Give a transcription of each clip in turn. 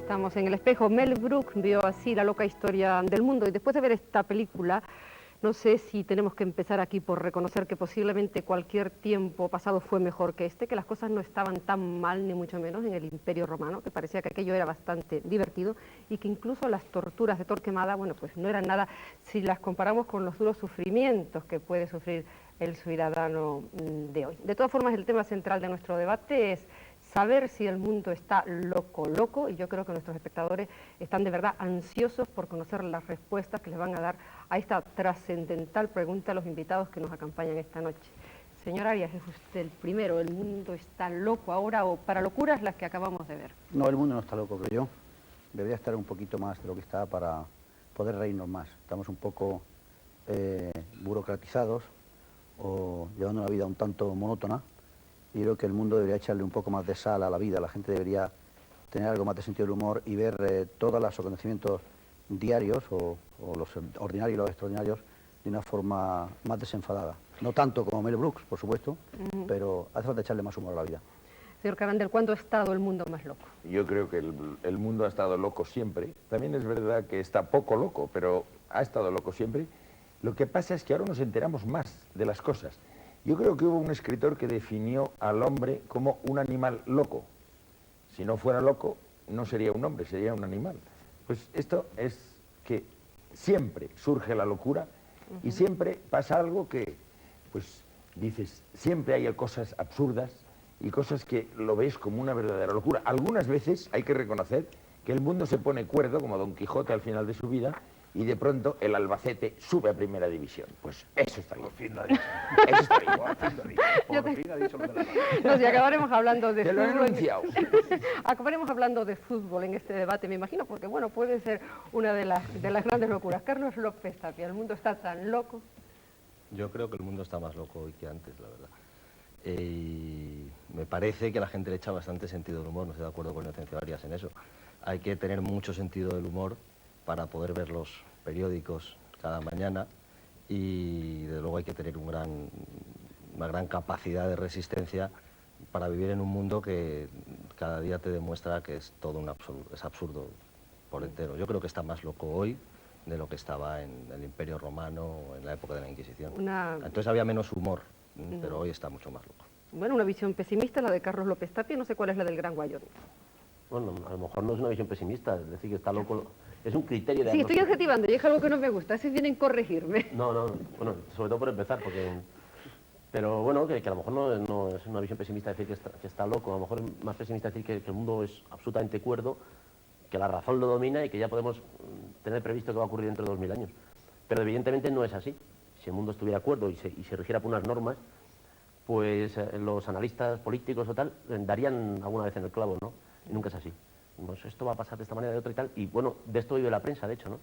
Estamos en el espejo. Mel Brooks vio así la loca historia del mundo y después de ver esta película, no sé si tenemos que empezar aquí por reconocer que posiblemente cualquier tiempo pasado fue mejor que este, que las cosas no estaban tan mal ni mucho menos en el Imperio Romano, que parecía que aquello era bastante divertido y que incluso las torturas de Torquemada, bueno, pues no eran nada si las comparamos con los duros sufrimientos que puede sufrir el ciudadano de hoy. De todas formas, el tema central de nuestro debate es saber si el mundo está loco, y yo creo que nuestros espectadores están de verdad ansiosos por conocer las respuestas que les van a dar a esta trascendental pregunta a los invitados que nos acompañan esta noche. Señor Arias, es usted el primero. ¿El mundo está loco ahora o para locuras las que acabamos de ver? No, el mundo no está loco, creo yo. Debería estar un poquito más de lo que está para poder reírnos más. Estamos un poco burocratizados o llevando una vida un tanto monótona. Y creo que el mundo debería echarle un poco más de sal a la vida. La gente debería tener algo más de sentido del humor y ver todos los acontecimientos diarios o los ordinarios y los extraordinarios de una forma más desenfadada. No tanto como Mel Brooks, por supuesto, pero hace falta echarle más humor a la vida. Señor Carandel, ¿cuándo ha estado el mundo más loco? Yo creo que el mundo ha estado loco siempre. También es verdad que está poco loco, pero ha estado loco siempre. Lo que pasa es que ahora nos enteramos más de las cosas. Yo creo que hubo un escritor que definió al hombre como un animal loco. Si no fuera loco, no sería un hombre, sería un animal. Pues esto es que siempre surge la locura y siempre pasa algo que, pues, dices, siempre hay cosas absurdas y cosas que lo ves como una verdadera locura. Algunas veces hay que reconocer que el mundo se pone cuerdo, como Don Quijote al final de su vida, y de pronto el Albacete sube a primera división. Pues eso está bien. Por fin lo ha dicho. Eso está bien. Por fin ha dicho lo de la mano. No, si acabaremos hablando de Te lo he fútbol. anunciado. Acabaremos hablando de fútbol en este debate, me imagino, porque bueno, puede ser una de las grandes locuras. Carlos López Tapia, ¿el mundo está tan loco? Yo creo que el mundo está más loco hoy que antes, la verdad. Y me parece que la gente le echa bastante sentido del humor, no estoy de acuerdo con Inocencio Arias en eso. Hay que tener mucho sentido del humor para poder ver los periódicos cada mañana y desde luego hay que tener una gran capacidad de resistencia para vivir en un mundo que cada día te demuestra que es todo un absurdo, es absurdo por entero. Yo creo que está más loco hoy de lo que estaba en el Imperio Romano o en la época de la Inquisición. Entonces había menos humor, pero hoy está mucho más loco. Bueno, una visión pesimista, la de Carlos López Tapia, no sé cuál es la del Gran Guayón. Bueno, a lo mejor no es una visión pesimista, es decir, que está loco. Es un criterio de... Sí, estoy adjetivando y es algo que no me gusta, así vienen a corregirme. No, bueno, sobre todo por empezar, porque... Pero bueno, que a lo mejor no es una visión pesimista decir que está loco, a lo mejor es más pesimista decir que el mundo es absolutamente cuerdo, que la razón lo domina y que ya podemos tener previsto que va a ocurrir dentro de 2000 años. Pero evidentemente no es así. Si el mundo estuviera cuerdo y se rigiera por unas normas, pues los analistas políticos o tal darían alguna vez en el clavo, ¿no? Y nunca es así. Pues esto va a pasar de esta manera, de otra y tal, y bueno, de esto vive la prensa, de hecho, ¿no?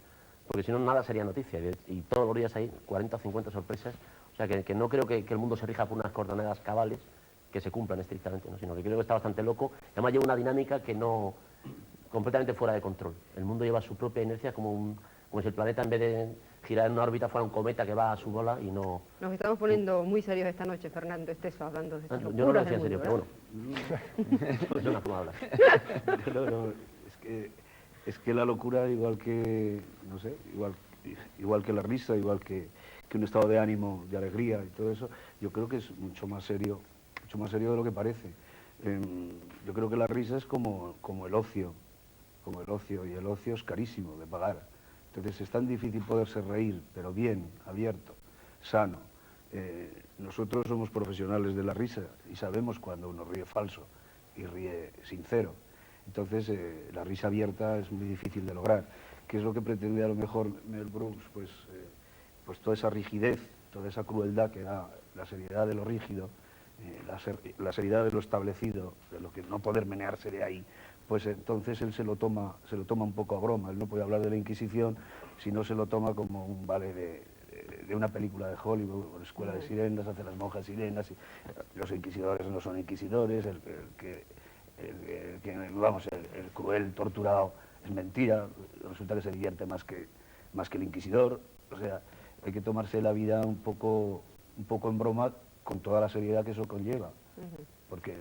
Porque si no, nada sería noticia, y todos los días hay 40 o 50 sorpresas, o sea, que no creo que el mundo se rija por unas coordenadas cabales que se cumplan estrictamente, ¿no? Sino que creo que está bastante loco, y además lleva una dinámica que no, completamente fuera de control. El mundo lleva su propia inercia como si el planeta en vez de girar en una órbita fuera un cometa que va a su bola y no... Nos estamos poniendo muy serios esta noche, Fernando Esteso, hablando de estas Yo no lo locuras decía en del serio, mundo, pero bueno. Yo no puedo hablar. No, es que la locura, igual que, no sé, igual que la risa, igual que un estado de ánimo, de alegría y todo eso, yo creo que es mucho más serio de lo que parece. Yo creo que la risa es como el ocio, y el ocio es carísimo de pagar. Entonces es tan difícil poderse reír, pero bien, abierto, sano. Nosotros somos profesionales de la risa y sabemos cuando uno ríe falso y ríe sincero. Entonces la risa abierta es muy difícil de lograr. ¿Qué es lo que pretende a lo mejor Mel Brooks? Pues toda esa rigidez, toda esa crueldad que da la seriedad de lo rígido, la seriedad de lo establecido, de lo que no poder menearse de ahí, pues entonces él se lo toma un poco a broma. Él no puede hablar de la Inquisición si no se lo toma como un vale de una película de Hollywood, o escuela de sirenas, hace las monjas sirenas, y los inquisidores no son inquisidores, el cruel torturado es mentira, resulta que se divierte más que el inquisidor. O sea, hay que tomarse la vida un poco en broma con toda la seriedad que eso conlleva. porque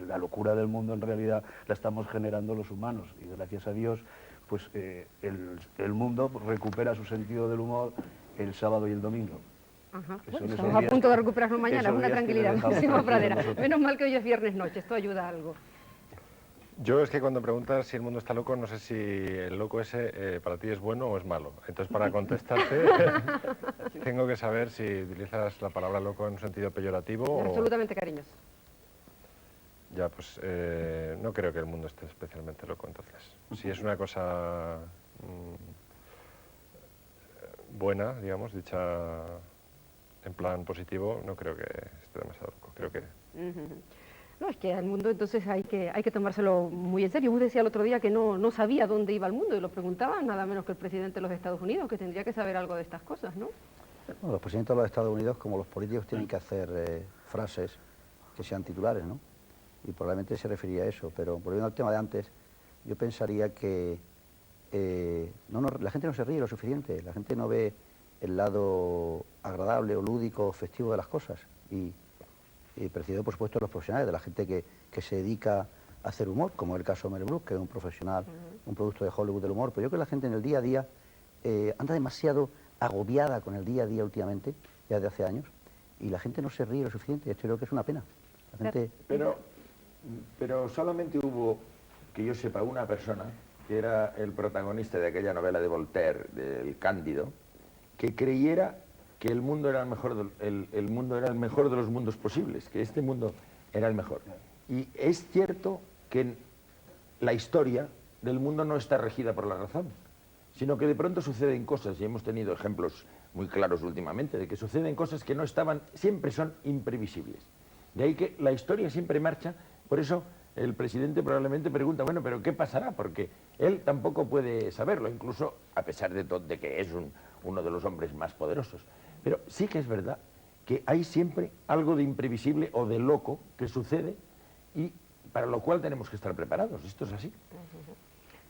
la locura del mundo en realidad la estamos generando los humanos, y gracias a Dios pues el mundo recupera su sentido del humor el sábado y el domingo. Ajá. Eso Bueno, en estamos esos a punto días- de recuperarlo mañana, es esos una días que tranquilidad, le dejamos Máximo tranquilos Pradera. nosotros. Menos mal que hoy es viernes noche, esto ayuda algo. Yo es que cuando preguntas si el mundo está loco, no sé si el loco ese para ti es bueno o es malo. Entonces, para contestarte, tengo que saber si utilizas la palabra loco en un sentido peyorativo o... Absolutamente cariñoso. Ya, pues no creo que el mundo esté especialmente loco, entonces. Si es una cosa buena, digamos, dicha en plan positivo, no creo que esté demasiado loco. Creo que... Ujú. No, es que al mundo entonces hay que tomárselo muy en serio. Vos decía el otro día que no sabía dónde iba el mundo y lo preguntaba nada menos que el presidente de los Estados Unidos, que tendría que saber algo de estas cosas, ¿no? Bueno, los presidentes de los Estados Unidos, como los políticos, tienen que hacer frases que sean titulares, ¿no? Y probablemente se refería a eso, pero volviendo al tema de antes, yo pensaría que la gente no se ríe lo suficiente, la gente no ve el lado agradable o lúdico o festivo de las cosas. Y presidido, por supuesto, de los profesionales, de la gente que se dedica a hacer humor, como es el caso de Mel Brooks, que es un profesional, un producto de Hollywood del humor. Pero yo creo que la gente en el día a día anda demasiado agobiada con el día a día últimamente, ya desde hace años, y la gente no se ríe lo suficiente. Esto creo que es una pena. La gente... Pero solamente hubo, que yo sepa, una persona, que era el protagonista de aquella novela de Voltaire, del Cándido, que creyera que el mundo era el mundo era el mejor de los mundos posibles, que este mundo era el mejor. Y es cierto que la historia del mundo no está regida por la razón, sino que de pronto suceden cosas, y hemos tenido ejemplos muy claros últimamente, de que suceden cosas que no estaban, siempre son imprevisibles. De ahí que la historia siempre marcha, por eso el presidente probablemente pregunta, bueno, pero ¿qué pasará? Porque él tampoco puede saberlo, incluso a pesar de que es uno de los hombres más poderosos. Pero sí que es verdad que hay siempre algo de imprevisible o de loco que sucede y para lo cual tenemos que estar preparados. Esto es así.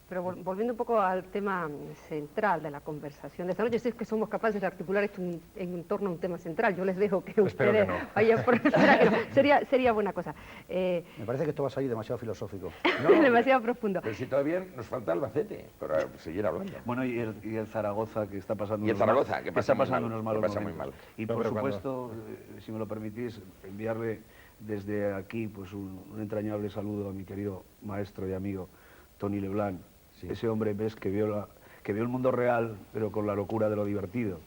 Pero volviendo un poco al tema central de la conversación de esta noche, si es que somos capaces de articular esto en torno a un tema central, yo les dejo que Espero ustedes que no. vayan por... Espera que no. Sería buena cosa. Me parece que esto va a salir demasiado filosófico. Demasiado profundo. Pero si todavía nos falta Albacete para seguir hablando. Bueno, y el Zaragoza, que está pasando Y el Zaragoza, que pasa muy mal, unos malos que pasa muy momentos. mal. Y No, por pero supuesto, si me lo permitís, enviarle desde aquí pues un entrañable saludo a mi querido maestro y amigo Tony Leblanc. Sí. Ese hombre, ves, que vio el mundo real, pero con la locura de lo divertido.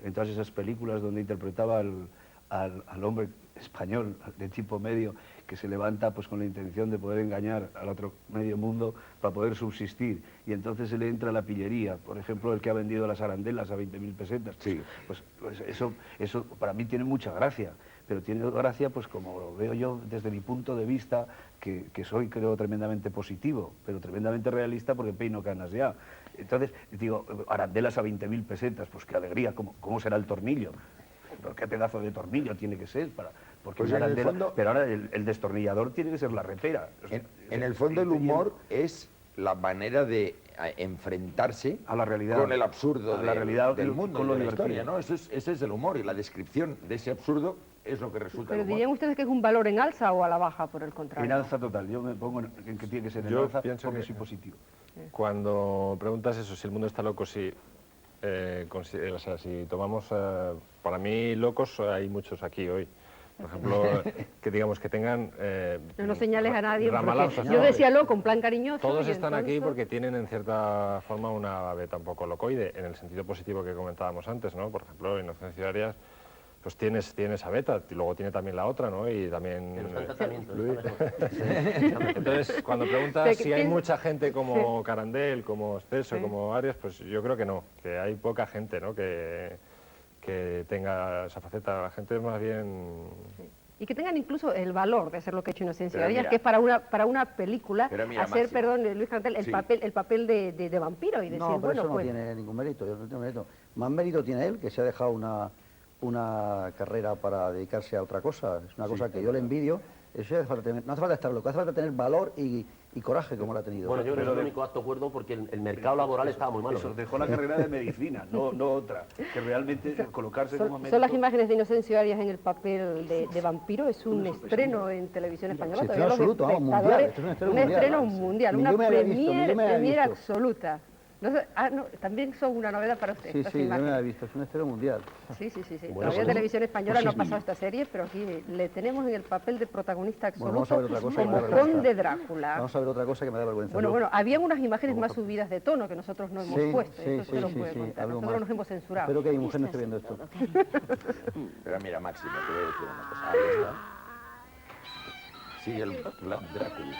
En todas esas películas donde interpretaba al hombre español de tipo medio que se levanta pues con la intención de poder engañar al otro medio mundo para poder subsistir, y entonces se le entra la pillería, por ejemplo el que ha vendido las arandelas a 20.000 pesetas. Sí. Pues eso para mí tiene mucha gracia, pero tiene gracia pues como lo veo yo desde mi punto de vista, que soy, creo, tremendamente positivo, pero tremendamente realista, porque peino canas ya. Entonces digo, arandelas a 20.000 pesetas, pues qué alegría, ¿cómo será el tornillo? ¿Pero qué pedazo de tornillo tiene que ser? Porque Pues una en el arandela... fondo- Pero ahora el destornillador tiene que ser la repera. O sea, En el fondo el humor es la manera de enfrentarse a la realidad, con el absurdo a la realidad del mundo, con y lo de la divertido. historia, ¿no? Ese es el humor, y la descripción de ese absurdo es lo que resulta Pero el humor. dirían ustedes que es un valor en alza o a la baja, por el contrario. En alza total, yo me pongo en que tiene que ser en Yo alza pienso porque que- soy positivo. Cuando preguntas eso, si el mundo está loco, si tomamos, para mí locos hay muchos aquí hoy. Por ejemplo, que digamos que tengan... No señales a nadie, ramalazos, porque ¿no? yo decía loco, en plan cariñoso. Todos y están aquí entonces- porque tienen en cierta forma una beta un poco locoide, en el sentido positivo que comentábamos antes, ¿no? Por ejemplo, Inocencia Arias, pues tiene esa beta, y luego tiene también la otra, ¿no? Y también... Pero está en tratamiento, Luis. está mejor. Entonces, cuando preguntas Sé que si hay tienes- mucha gente como Carandel, como Exceso, Sí. como Arias, pues yo creo que no, que hay poca gente, ¿no? que tenga esa faceta. La gente es más bien... Y que tengan incluso el valor de hacer lo que ha hecho Inocencia Pero Arias, mira- que es para una película Pero mira, hacer, Máximo. perdón, Luis Carandel, Sí. el papel de vampiro y decir, No, pero bueno, eso no pues... tiene ningún mérito, yo no tengo mérito. Más mérito tiene él, que se ha dejado una carrera para dedicarse a otra cosa. Es una cosa que yo le envidio. Eso no hace falta estar loco, hace falta tener valor y y coraje como la ha tenido. Bueno, yo creo que es el único acto cuerdo porque el mercado laboral estaba muy malo. Eso dejó la carrera de medicina, no otra. Que realmente colocarse como médico... Son las imágenes de Inocencio Arias en el papel de vampiro, es un estreno en televisión española. Sí, Todavía los absoluto, vamos, mundial, espectadores- esto es un estreno un mundial. estreno mundial, Ni una yo me había visto, ni yo me había premier visto. absoluta. No sé- no, también son una novedad para usted Sí, estas sí, yo me la he imágenes. visto, es un estreno mundial. Sí. Bueno, Todavía pues- televisión española no ha sí. pasado esta serie, pero aquí le tenemos en el papel de protagonista Bueno, vamos absoluto a ver otra cosa que me como da vergüenza. conde Drácula. Vamos a ver otra cosa que me da vergüenza. Bueno, habían unas imágenes más subidas de tono que nosotros no hemos puesto. Esto se lo puede contar. algo Nosotros más. nos hemos censurado. Espero que mi mujer no esté viendo esto. Pero mira, Máximo, te voy a decir una cosa. Ahí está. Sigue el Vlad Drácula.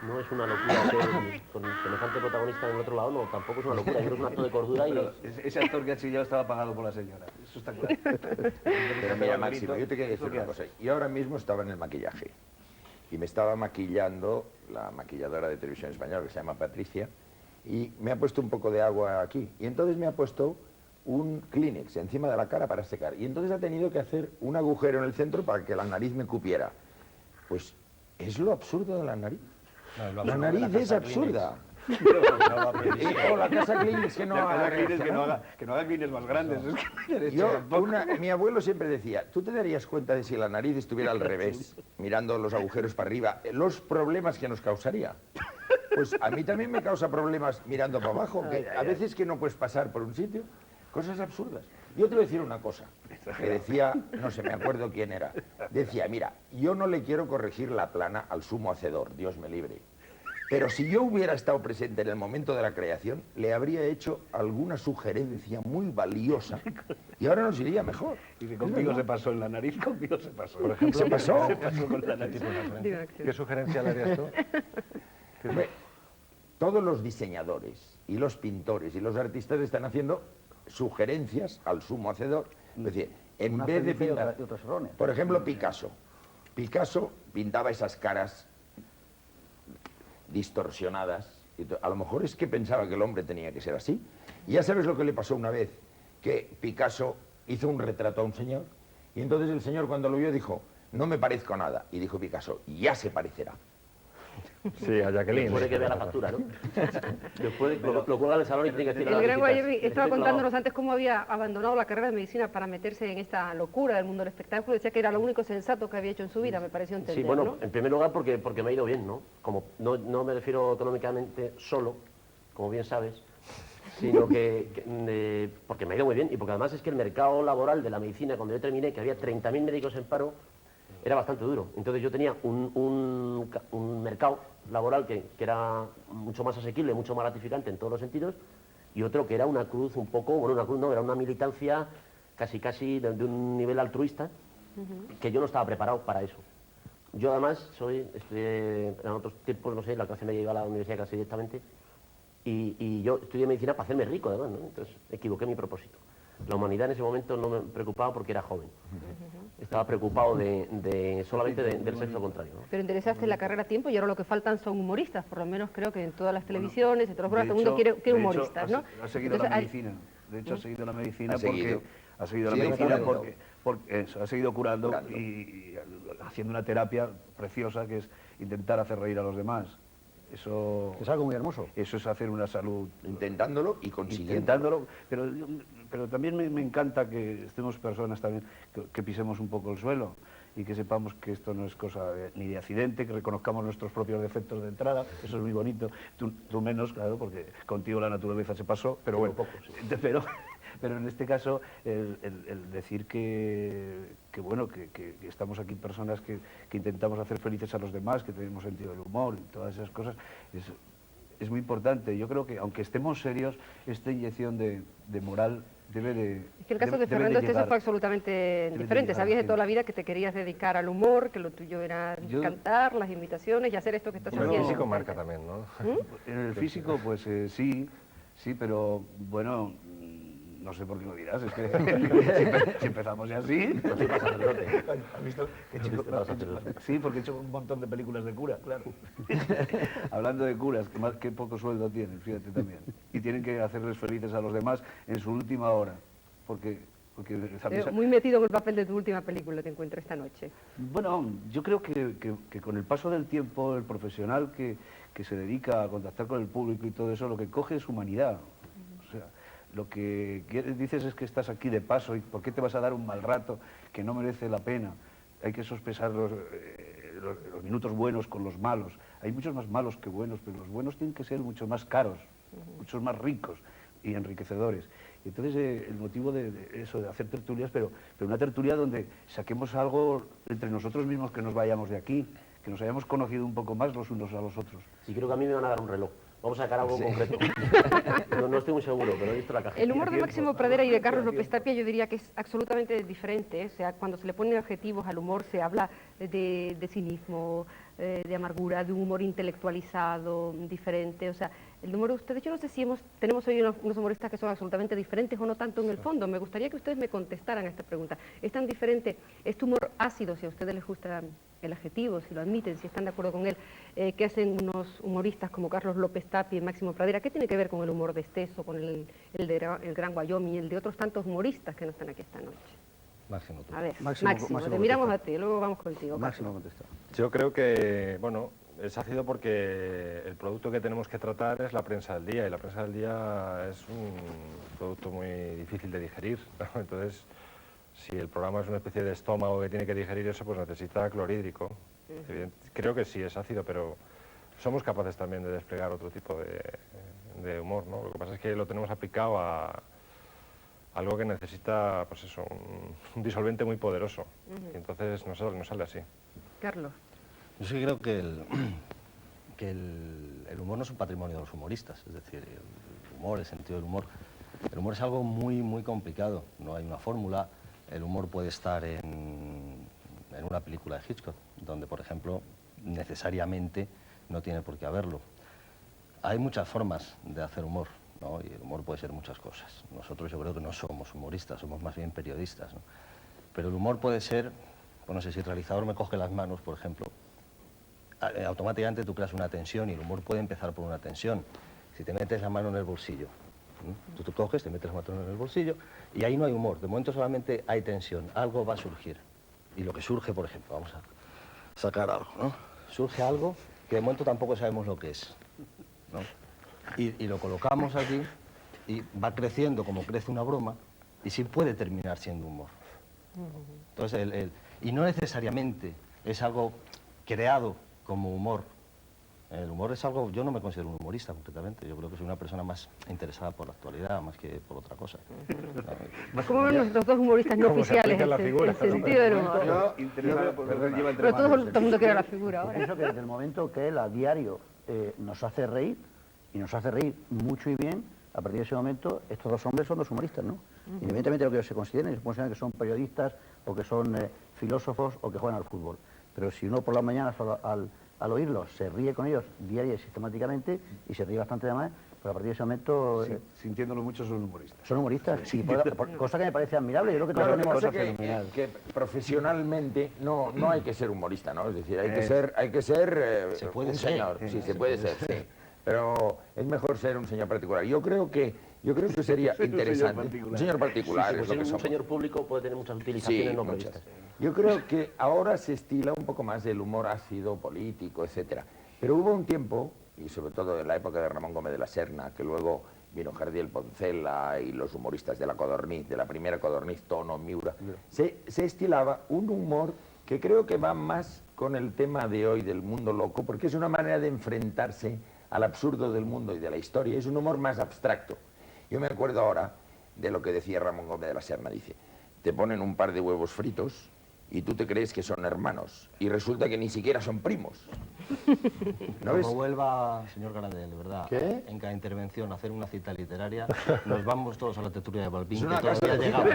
No es una locura que con semejante protagonista en el otro lado, no, tampoco es una locura, yo creo que es un acto de cordura y... Pero ese actor que ha chillado estaba pagado por la señora, eso está claro. Pero mira, Máximo, yo te quiero decir una cosa. Yo ahora mismo estaba en el maquillaje y me estaba maquillando la maquilladora de televisión española que se llama Patricia y me ha puesto un poco de agua aquí y entonces me ha puesto un Kleenex encima de la cara para secar y entonces ha tenido que hacer un agujero en el centro para que la nariz me cupiera. Pues es lo absurdo de la nariz. La nariz es absurda. O la casa Kleenex que no haga gracia, ¿no? Que no haga clines más grandes. Es que Mi abuelo siempre decía, tú te darías cuenta de si la nariz estuviera al revés, mirando los agujeros para arriba, los problemas que nos causaría. Pues a mí también me causa problemas mirando para abajo, que a veces que no puedes pasar por un sitio, cosas absurdas. Yo te voy a decir una cosa, que decía, no sé, me acuerdo quién era, decía, mira, yo no le quiero corregir la plana al sumo hacedor, Dios me libre. Pero si yo hubiera estado presente en el momento de la creación, le habría hecho alguna sugerencia muy valiosa y ahora nos iría mejor. Y que conmigo se pasó en la nariz, conmigo se pasó. Por ejemplo, ¿se pasó? Se pasó con la nariz. ¿Qué sugerencia le harías tú? Hombre, todos los diseñadores y los pintores y los artistas están haciendo sugerencias al sumo hacedor. Es decir, en Una vez de felicidad pintar... y otros errores. Por ejemplo, Picasso. Picasso pintaba esas caras distorsionadas. A lo mejor es que pensaba que el hombre tenía que ser así. Y ya sabes lo que le pasó una vez, que Picasso hizo un retrato a un señor y entonces el señor cuando lo vio dijo, no me parezco a nada. Y dijo Picasso, ya se parecerá. Sí, a Jacqueline. Después de que vea la factura, ¿no? Después lo cuelga en el salón y tiene que decir... El gran visitas. Guayevi estaba contándonos antes cómo había abandonado la carrera de medicina para meterse en esta locura del mundo del espectáculo. Decía que era lo único sensato que había hecho en su vida, me pareció entender, Sí, bueno, ¿no? en primer lugar porque me ha ido bien, ¿no? Como no me refiero económicamente solo, como bien sabes, sino porque me ha ido muy bien y porque además es que el mercado laboral de la medicina, cuando yo terminé, que había 30.000 médicos en paro, era bastante duro. Entonces yo tenía un mercado laboral que era mucho más asequible, mucho más gratificante en todos los sentidos, y otro que era una cruz un poco, bueno, una cruz no, era una militancia casi de un nivel altruista, que yo no estaba preparado para eso. Yo además estudié en otros tiempos, no sé, la clase media iba a la universidad casi directamente, y yo estudié medicina para hacerme rico además, ¿no? Entonces equivoqué mi propósito. La humanidad en ese momento no me preocupaba porque era joven. Estaba preocupado solamente del sexo contrario, ¿no? Pero interesaste la carrera a tiempo y ahora lo que faltan son humoristas, por lo menos creo que en todas las televisiones, en todos los programas, todo el mundo quiere humoristas, ¿no? Ha seguido Entonces, la medicina. De hecho, ha seguido la medicina Ha seguido. porque... Ha seguido la Sigue medicina curando. porque eso, ha seguido curando Curando. y haciendo una terapia preciosa que es intentar hacer reír a los demás. Eso Es algo muy hermoso. es hacer una salud Intentándolo y consiguiendo. intentándolo, pero también me encanta que estemos personas también, que pisemos un poco el suelo y que sepamos que esto no es cosa ni de accidente, que reconozcamos nuestros propios defectos de entrada, eso es muy bonito, tú menos, claro, porque contigo la naturaleza se pasó, pero bueno, pero en este caso el decir que estamos aquí personas que intentamos hacer felices a los demás, que tenemos sentido del humor y todas esas cosas, es muy importante. Yo creo que aunque estemos serios, esta inyección de moral debe de... Es que el caso de debe Fernando Esteso llegar. fue absolutamente de diferente. llegar a Sabías la de toda la gente. vida que te querías dedicar al humor, que lo tuyo era Yo- cantar, las invitaciones y hacer esto que estás Bueno, el haciendo. físico marca también, ¿no? En el físico, pues sí, pero bueno, no sé por qué lo dirás, es que si empezamos ya así... No soy sacerdote. ¿Has visto? Qué chico- Sí, porque he hecho un montón de películas de cura, claro. Hablando de curas, qué poco sueldo tienen, fíjate también. Y tienen que hacerles felices a los demás en su última hora, porque Porque también Muy metido en el papel de tu última película te encuentro esta noche. Bueno, yo creo que con el paso del tiempo el profesional que se dedica a contactar con el público y todo eso, lo que coge es humanidad. O sea, lo que dices es que estás aquí de paso y ¿por qué te vas a dar un mal rato que no merece la pena? Hay que sospesar los minutos buenos con los malos. Hay muchos más malos que buenos, pero los buenos tienen que ser mucho más caros, muchos más ricos y enriquecedores. Y entonces el motivo de eso, de hacer tertulias, pero una tertulia donde saquemos algo entre nosotros mismos, que nos vayamos de aquí, que nos hayamos conocido un poco más los unos a los otros. Sí, creo que a mí me van a dar un reloj. Vamos a sacar algo concreto. No estoy muy seguro, pero he visto la caja. El humor de Máximo Pradera y de Carlos López Tapia yo diría que es absolutamente diferente. O sea, cuando se le ponen adjetivos al humor se habla de cinismo, de amargura, de un humor intelectualizado, diferente. O sea, el humor de ustedes, yo no sé si tenemos hoy unos humoristas que son absolutamente diferentes o no tanto en el fondo. Me gustaría que ustedes me contestaran a esta pregunta. ¿Es tan diferente este humor ácido, si a ustedes les gusta el adjetivo, si lo admiten, si están de acuerdo con él, que hacen unos humoristas como Carlos López Tapia y Máximo Pradera? ¿Qué tiene que ver con el humor de Esteso, con el Gran Wyoming y el de otros tantos humoristas que no están aquí esta noche? Máximo, tú. A ver, Máximo Máximo, te contesta. miramos a ti, luego vamos contigo. Máximo contesta. Yo creo que, bueno, es ácido porque el producto que tenemos que tratar es la prensa del día, y la prensa del día es un producto muy difícil de digerir, ¿no? Entonces, si el programa es una especie de estómago que tiene que digerir eso, pues necesita clorhídrico. Creo que sí es ácido, pero somos capaces también de desplegar otro tipo de humor, ¿no? Lo que pasa es que lo tenemos aplicado a algo que necesita, pues eso, un disolvente muy poderoso. Y entonces no sale así. Carlos. Yo sí creo que el humor no es un patrimonio de los humoristas, es decir, el humor, el sentido del humor. El humor es algo muy, muy complicado, no hay una fórmula. El humor puede estar en una película de Hitchcock, donde, por ejemplo, necesariamente no tiene por qué haberlo. Hay muchas formas de hacer humor, ¿no? Y el humor puede ser muchas cosas. Nosotros yo creo que no somos humoristas, somos más bien periodistas, ¿no? Pero el humor puede ser, pues no sé, si el realizador me coge las manos, por ejemplo, automáticamente tú creas una tensión y el humor puede empezar por una tensión. Si te metes la mano en el bolsillo, tú te coges, te metes la mano en el bolsillo y ahí no hay humor, de momento solamente hay tensión, algo va a surgir. Y lo que surge, por ejemplo, vamos a sacar algo, ¿no? Surge algo que de momento tampoco sabemos lo que es, ¿no? Y lo colocamos aquí y va creciendo como crece una broma y sí puede terminar siendo humor. Entonces, y no necesariamente es algo creado como humor. El humor es algo, yo no me considero un humorista concretamente, yo creo que soy una persona más interesada por la actualidad, más que por otra cosa. ¿Cómo ven nuestros dos humoristas no ¿Cómo se oficiales aplica la figura? el sentido del humor? Pero todo el mundo quiere la figura ahora. Pienso que desde el momento que él a diario nos hace reír, y nos hace reír mucho y bien, a partir de ese momento estos dos hombres son dos humoristas, ¿no? Independientemente de lo que se consideren que son periodistas o que son filósofos o que juegan al fútbol. Pero si uno por las mañanas al oírlos se ríe con ellos diario y sistemáticamente y se ríe bastante de más, pues a partir de ese momento... Sí, sintiéndolo mucho son humoristas. Son humoristas, sí, cosa que me parece admirable. Yo creo que Claro, todos lo que tenemos... pasa es que profesionalmente no hay que ser humorista, ¿no? Es decir, hay que ser Se puede un ser. señor, sí, se puede ser, sí. Pero es mejor ser un señor particular. Yo creo que sería interesante. Un señor particular. Sí, es lo que un somos. señor público puede tener muchas utilizaciones Sí, no muchas. previstas. Yo creo que ahora se estila un poco más el humor ácido, político, etcétera. Pero hubo un tiempo, y sobre todo en la época de Ramón Gómez de la Serna, que luego vino Jardiel Poncela y los humoristas de la Codorniz, de la primera Codorniz, Tono, Miura, se estilaba un humor que creo que va más con el tema de hoy del mundo loco, porque es una manera de enfrentarse al absurdo del mundo y de la historia. Es un humor más abstracto. Yo me acuerdo ahora de lo que decía Ramón Gómez de la Serna. Dice, te ponen un par de huevos fritos y tú te crees que son hermanos y resulta que ni siquiera son primos. ¿No ves? Como vuelva, señor Granadel, de verdad, ¿Qué? en cada intervención hacer una cita literaria, nos vamos todos a la tertulia de Balbín, Es que una casa todavía de llegamos,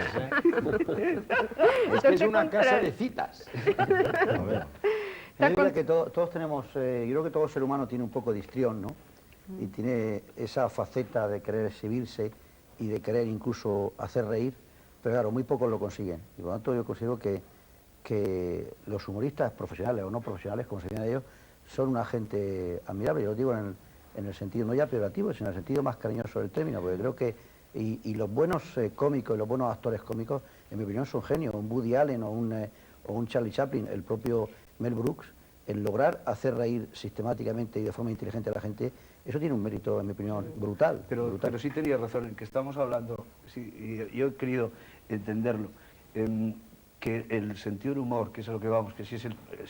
Es que es una casa de citas. A ver. Yo diría que todos tenemos, yo creo que todo ser humano tiene un poco de histrión, ¿no? Y tiene esa faceta de querer exhibirse y de querer incluso hacer reír, pero claro, muy pocos lo consiguen. Y por lo tanto yo considero que los humoristas profesionales o no profesionales, como se llaman ellos, son una gente admirable. Yo lo digo en el sentido no ya peyorativo, sino en el sentido más cariñoso del término, porque creo que Y los buenos cómicos y los buenos actores cómicos, en mi opinión, son genios. Un Woody Allen o un Charlie Chaplin, el propio Mel Brooks, el lograr hacer reír sistemáticamente y de forma inteligente a la gente, eso tiene un mérito, en mi opinión, brutal. Pero sí tenía razón en que estamos hablando, sí, y yo he querido entenderlo, que el sentido del humor, que es a lo que vamos, que si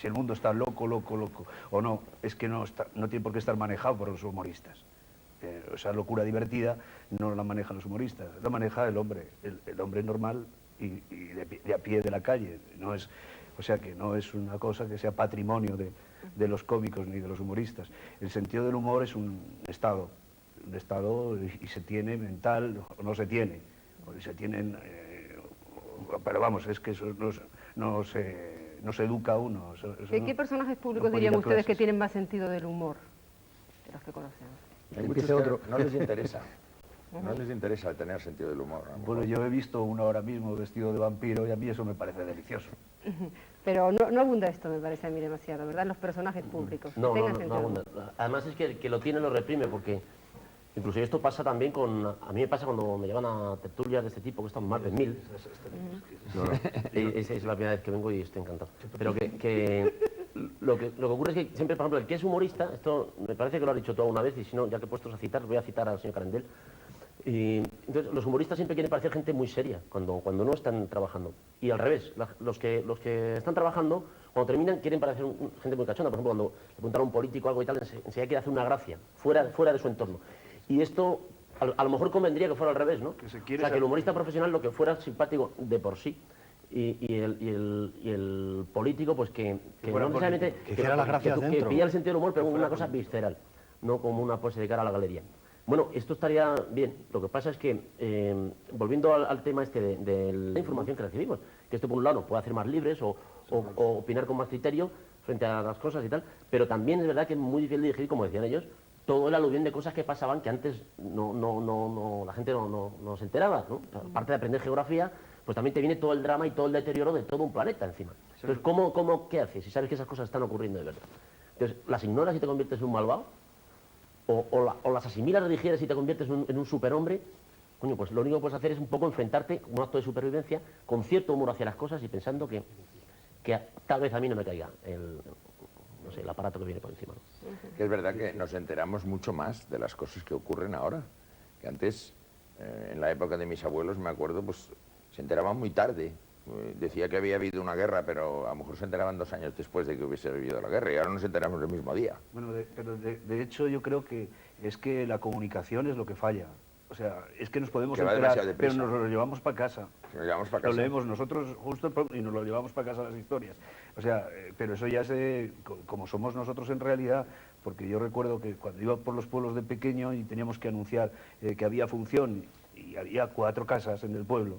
el mundo está loco o no, es que no tiene por qué estar manejado por los humoristas. Esa locura divertida no la manejan los humoristas, la maneja el hombre normal y de a pie de la calle. No es, o sea que no es una cosa que sea patrimonio de los cómicos ni de los humoristas. El sentido del humor es un estado y se tiene mental o no se tiene, o se tienen, pero vamos, es que eso no se educa a uno. ¿Qué personajes públicos dirían ustedes que tienen más sentido del humor de los que conocen? Hay muchos que no les interesa. No les interesa tener sentido del humor. Bueno, yo he visto uno ahora mismo vestido de vampiro y a mí eso me parece delicioso. Pero no abunda esto, me parece a mí demasiado, ¿verdad? Los personajes públicos. No abunda. Además es que lo tiene lo reprime, porque incluso esto pasa también a mí me pasa cuando me llevan a tertulias de este tipo, que están más de 1000. Es la primera vez que vengo y estoy encantado. Pero lo que ocurre es que siempre, por ejemplo, el que es humorista, esto me parece que lo has dicho tú alguna vez, y si no, ya que he puestos a citar, voy a citar al señor Carendel. Y entonces los humoristas siempre quieren parecer gente muy seria cuando no están trabajando. Y al revés, los que están trabajando, cuando terminan, quieren parecer gente muy cachonda. Por ejemplo, cuando le preguntan a un político algo y tal, enseguida quiere hacer una gracia, fuera de su entorno. Y esto, a lo mejor convendría que fuera al revés, ¿no? O sea, que el humorista profesional lo que fuera simpático de por sí. Y el político, pues que no necesariamente... Que hiciera las gracias dentro. Que pillara el sentido del humor, pero una cosa visceral, no como una pose de cara a la galería. Bueno, esto estaría bien. Lo que pasa es que, volviendo al tema este de la información que recibimos, que esto por un lado nos puede hacer más libres o opinar con más criterio frente a las cosas y tal, pero también es verdad que es muy difícil de digerir, como decían ellos, todo el aluvión de cosas que pasaban que antes la gente no se enteraba, ¿no? Aparte de aprender geografía, pues también te viene todo el drama y todo el deterioro de todo un planeta encima. Entonces, ¿qué haces si sabes que esas cosas están ocurriendo de verdad? Entonces, ¿las ignoras y te conviertes en un malvado? ¿O las asimilas, digieres y te conviertes en un superhombre? Coño, pues lo único que puedes hacer es un poco enfrentarte, como un acto de supervivencia, con cierto humor hacia las cosas y pensando que tal vez a mí no me caiga el aparato que viene por encima, ¿no? Que es verdad que nos enteramos mucho más de las cosas que ocurren ahora. Que antes, en la época de mis abuelos, me acuerdo, pues se enteraban muy tarde. Decía que había habido una guerra, pero a lo mejor se enteraban 2 años después de que hubiese habido la guerra, y ahora nos enteramos el mismo día. Bueno, pero de hecho yo creo que es que la comunicación es lo que falla. O sea, es que nos podemos enterar, pero nos lo llevamos para casa. Lo leemos nosotros justo y nos lo llevamos para casa las historias. O sea, pero eso ya es como somos nosotros en realidad, porque yo recuerdo que cuando iba por los pueblos de pequeño y teníamos que anunciar que había función y había 4 casas en el pueblo,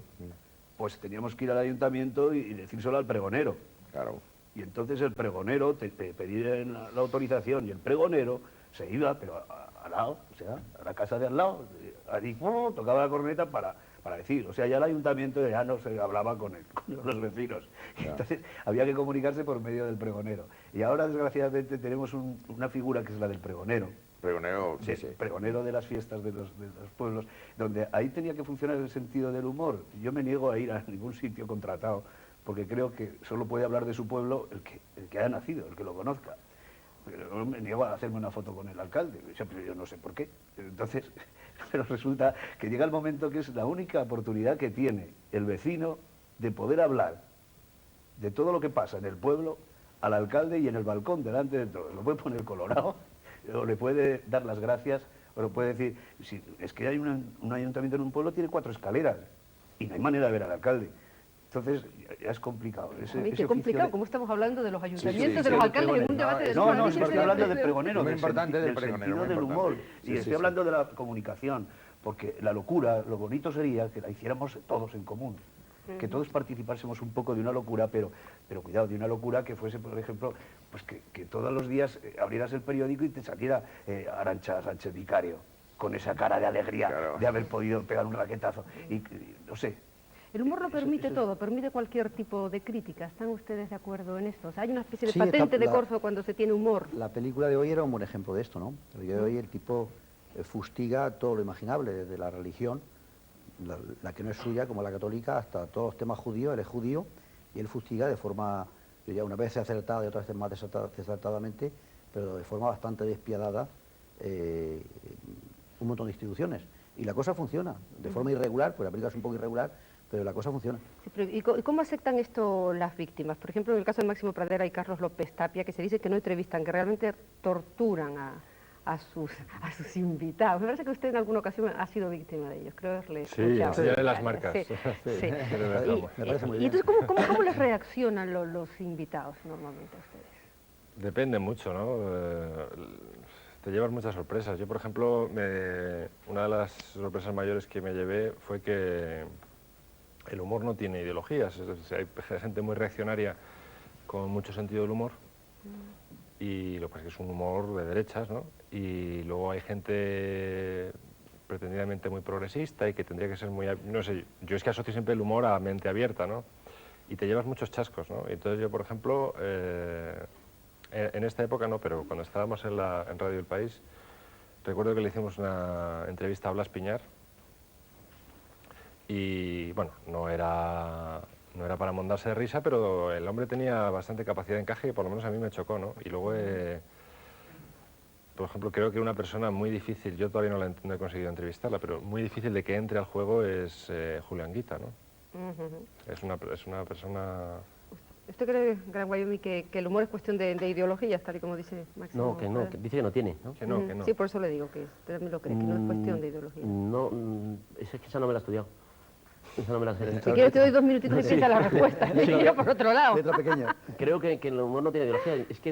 pues teníamos que ir al ayuntamiento y decírselo al pregonero. Claro. Y entonces el pregonero te pedía la autorización y el pregonero se iba, pero al lado, o sea, a la casa de al lado, allí tocaba la corneta para decir, o sea, ya el ayuntamiento ya no se hablaba con los vecinos. Y entonces había que comunicarse por medio del pregonero. Y ahora, desgraciadamente, tenemos una figura que es la del pregonero. Pregonero, sí. Pregonero de las fiestas de los pueblos, donde ahí tenía que funcionar el sentido del humor. Yo me niego a ir a ningún sitio contratado, porque creo que solo puede hablar de su pueblo el que haya nacido, el que lo conozca. Pero me niego a hacerme una foto con el alcalde, yo no sé por qué. Entonces, pero resulta que llega el momento que es la única oportunidad que tiene el vecino de poder hablar de todo lo que pasa en el pueblo al alcalde y en el balcón delante de todos. Lo puede poner colorado, o le puede dar las gracias, o le puede decir, si es que hay un ayuntamiento en un pueblo, tiene 4 escaleras y no hay manera de ver al alcalde. Entonces ya es complicado. Qué complicado, como estamos hablando de los ayuntamientos, de los alcaldes en un debate de... No, estoy hablando del pregonero, del sentido del humor. Y estoy hablando de la comunicación, porque la locura, lo bonito sería que la hiciéramos todos en común. Que todos participásemos un poco de una locura, pero cuidado, de una locura que fuese, por ejemplo, pues que todos los días abrieras el periódico y te saliera Arantxa Sánchez Vicario, con esa cara de alegría de haber podido pegar un raquetazo. Y no sé. El humor lo permite todo, permite cualquier tipo de crítica. ¿Están ustedes de acuerdo en esto? O sea, hay una especie de patente de corzo cuando se tiene humor. La película de hoy era un buen ejemplo de esto, ¿no? El día de hoy el tipo fustiga todo lo imaginable, desde la religión la que no es suya, como la católica, hasta todos los temas judíos. Él es judío y él fustiga de forma, yo diría, una vez acertada y otras veces más desacertadamente, pero de forma bastante despiadada, un montón de instituciones. Y la cosa funciona, de forma irregular, pues la película es un poco irregular, pero la cosa funciona. Sí, pero ¿y cómo aceptan esto las víctimas? Por ejemplo, en el caso de Máximo Pradera y Carlos López Tapia, que se dice que no entrevistan, que realmente torturan a sus invitados. Me parece que usted en alguna ocasión ha sido víctima de ellos, creo haberle escuchado. Sí, de las marcas. Sí, sí. Me parece muy Y bien. entonces, ¿cómo les reaccionan los invitados normalmente a ustedes? Depende mucho, ¿no? Te llevas muchas sorpresas. Yo, por ejemplo, una de las sorpresas mayores que me llevé fue que el humor no tiene ideologías. Es decir, hay gente muy reaccionaria con mucho sentido del humor y lo que pasa es que es un humor de derechas, ¿no? Y luego hay gente pretendidamente muy progresista y que tendría que ser muy... No sé, yo es que asocio siempre el humor a mente abierta, ¿no? Y te llevas muchos chascos, ¿no? Entonces yo, por ejemplo, en esta época no, pero cuando estábamos en Radio El País, recuerdo que le hicimos una entrevista a Blas Piñar y, bueno, no era para mondarse de risa, pero el hombre tenía bastante capacidad de encaje y por lo menos a mí me chocó, ¿no? Y luego, por ejemplo, creo que una persona muy difícil, yo todavía no he conseguido entrevistarla, pero muy difícil de que entre al juego es Julián Guita, ¿no? Es una persona... ¿Usted cree, Gran Wyoming, que el humor es cuestión de ideologías, tal y como dice Máximo? No, que no, que dice que no tiene, ¿no? Que no, que no. Sí, por eso le digo que usted también lo cree, que no es cuestión de ideología. No, es que esa no me la he estudiado. Esa no me la sé. Si quiere te doy 2 minutitos y empieza la respuesta. Y yo por otro lado. Letra pequeña. Creo que el humor no tiene ideología. Es que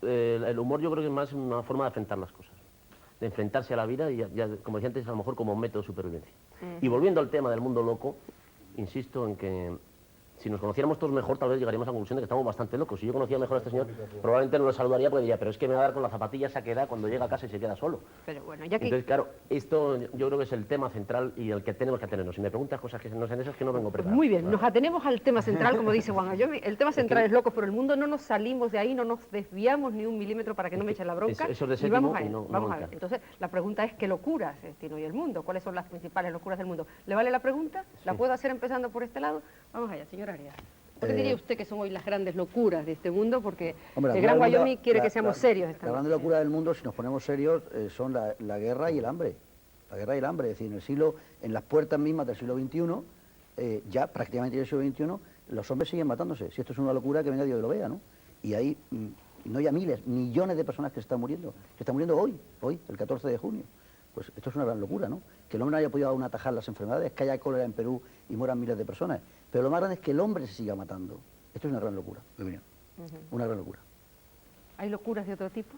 el humor yo creo que es más una forma de enfrentar las cosas. De enfrentarse a la vida y, ya, como decía antes, a lo mejor como método de supervivencia. Y volviendo al tema del mundo loco, insisto en que si nos conociéramos todos mejor, tal vez llegaríamos a la conclusión de que estamos bastante locos. Si yo conocía mejor a este señor, probablemente no lo saludaría porque diría, pero es que me va a dar con la zapatilla esa que da cuando llega a casa y se queda solo. Pero bueno, ya que... Entonces, claro, esto yo creo que es el tema central y el que tenemos que atenernos. Si me preguntas cosas que no sean esas, que no vengo preparado. Muy bien, nos atenemos al tema central, como dice Juan Ayomi. El tema central es locos por el mundo, no nos salimos de ahí, no nos desviamos ni un milímetro para que no me echen la bronca. eso es de y séptimo vamos a y ver, no vamos a entra. ver. Entonces, la pregunta es, ¿qué locuras Tino y el mundo? ¿Cuáles son las principales locuras del mundo? ¿Le vale la pregunta? ¿La puedo hacer empezando por este lado? Vamos allá, señora Arias. ¿Por qué diría usted que son hoy las grandes locuras de este mundo? Porque Hombre, el Gran la- Wyoming quiere la- que seamos la- serios esta La noche. gran locura del mundo, si nos ponemos serios, son la guerra y el hambre. La guerra y el hambre. Es decir, en las puertas mismas del siglo XXI, ya prácticamente del siglo XXI, los hombres siguen matándose. Si esto es una locura, que venga Dios y lo vea, ¿no? Y ahí no hay miles, millones de personas que están muriendo hoy, el 14 de junio. Pues esto es una gran locura, ¿no? Que el hombre no haya podido aún atajar las enfermedades, que haya cólera en Perú y mueran miles de personas. Pero lo más grande es que el hombre se siga matando. Esto es una gran locura, mi opinión. Una gran locura. ¿Hay locuras de otro tipo?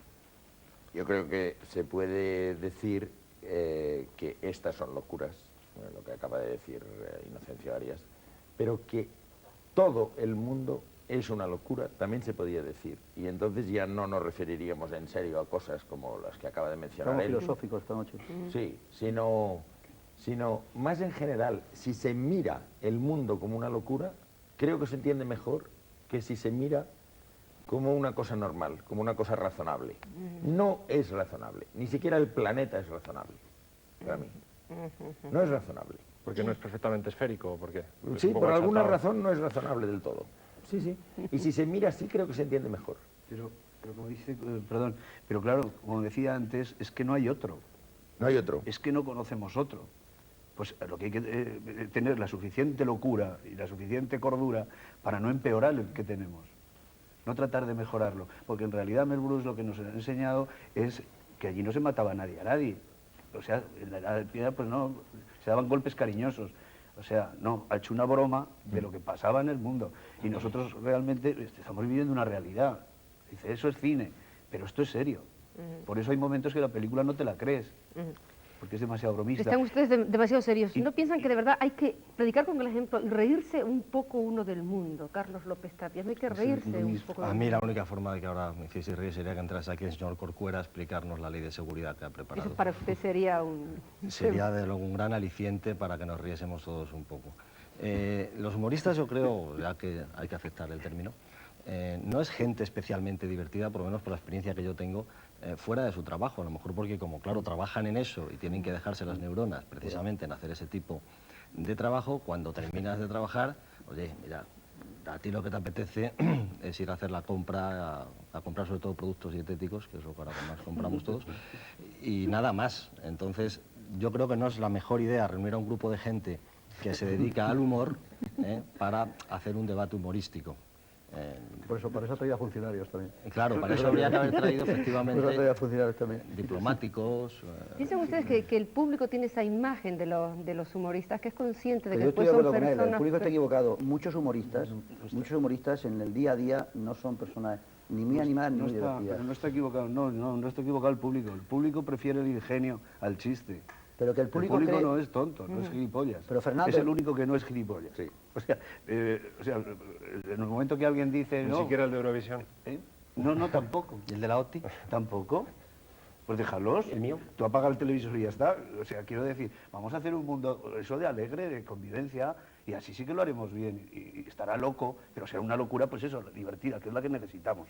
Yo creo que se puede decir que estas son locuras, lo que acaba de decir Inocencio Arias, pero que todo el mundo es una locura, también se podía decir. Y entonces ya no nos referiríamos en serio a cosas como las que acaba de mencionar Estamos él. filosóficos esta noche. Sí, sino más en general, si se mira el mundo como una locura, creo que se entiende mejor que si se mira como una cosa normal, como una cosa razonable. No es razonable, ni siquiera el planeta es razonable, para mí. No es razonable. Porque no es perfectamente esférico, ¿por qué? Es Sí, un poco por alguna achatado. razón no es razonable del todo. Sí, sí. Y si se mira así, creo que se entiende mejor. Pero como dice, perdón, pero claro, como decía antes, es que no hay otro. No hay otro. Es que no conocemos otro. Pues lo que hay que tener la suficiente locura y la suficiente cordura para no empeorar el que tenemos. No tratar de mejorarlo. Porque en realidad Mel Brooks lo que nos ha enseñado es que allí no se mataba a nadie. O sea, en la Edad de Piedra pues no, se daban golpes cariñosos. O sea, no, ha hecho una broma de lo que pasaba en el mundo. Y nosotros realmente estamos viviendo una realidad. Dice, eso es cine, pero esto es serio. Por eso hay momentos que la película no te la crees. Porque es demasiado bromista. Están ustedes demasiado serios. ¿No piensan que de verdad hay que predicar con el ejemplo y reírse un poco uno del mundo? Carlos López Tapia, no hay que reírse un poco A del mí la mundo. única forma de que ahora me hiciese reír sería que entrase aquí el señor Corcuera a explicarnos la ley de seguridad que ha preparado. Eso para usted sería un... Sería de luego un gran aliciente para que nos riésemos todos un poco. Los humoristas, yo creo, ya que hay que aceptar el término, no es gente especialmente divertida, por lo menos por la experiencia que yo tengo, fuera de su trabajo. A lo mejor porque, como claro, trabajan en eso y tienen que dejarse las neuronas precisamente en hacer ese tipo de trabajo, cuando terminas de trabajar, oye, mira, a ti lo que te apetece es ir a hacer la compra, a comprar sobre todo productos dietéticos, que es lo que ahora más compramos todos, y nada más. Entonces, yo creo que no es la mejor idea reunir a un grupo de gente que se dedica al humor para hacer un debate humorístico. Por eso traía funcionarios también. Claro, para eso habría que haber traído efectivamente Por eso traía funcionarios también. diplomáticos. Piensan ustedes que el público tiene esa imagen de los humoristas, que es consciente de que Pero yo estoy después de son acuerdo con él, el personas... público está equivocado. Muchos humoristas en el día a día no son personas ni muy animadas ni No muy está, divertidas. pero no está equivocado, no está equivocado el público. El público prefiere el ingenio al chiste. Pero que el público cree- no es tonto, no es gilipollas. Pero, Fernando- es el único que no es gilipollas. Sí. O sea, en el momento que alguien dice Ni no, siquiera el de Eurovisión. no, tampoco. ¿Y el de la OTI? ¿Tampoco? Pues déjalos. El mío. Tú apaga el televisor y ya está. O sea, quiero decir, vamos a hacer un mundo eso de alegre, de convivencia, y así sí que lo haremos bien. Y estará loco, pero será una locura, pues eso, divertida, que es la que necesitamos.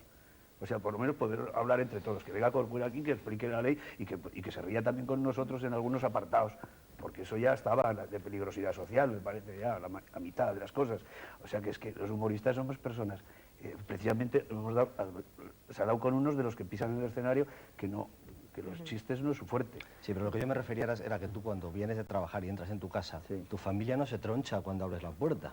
O sea, por lo menos poder hablar entre todos, que venga Corcuera aquí, que explique la ley y que se ría también con nosotros en algunos apartados, porque eso ya estaba de peligrosidad social, me parece ya, la mitad de las cosas. O sea, que es que los humoristas somos personas, precisamente se ha dado con unos de los que pisan en el escenario que los chistes no es su fuerte. Sí, pero lo que yo me refería era que tú cuando vienes de trabajar y entras en tu casa, Sí. tu familia no se troncha cuando abres la puerta.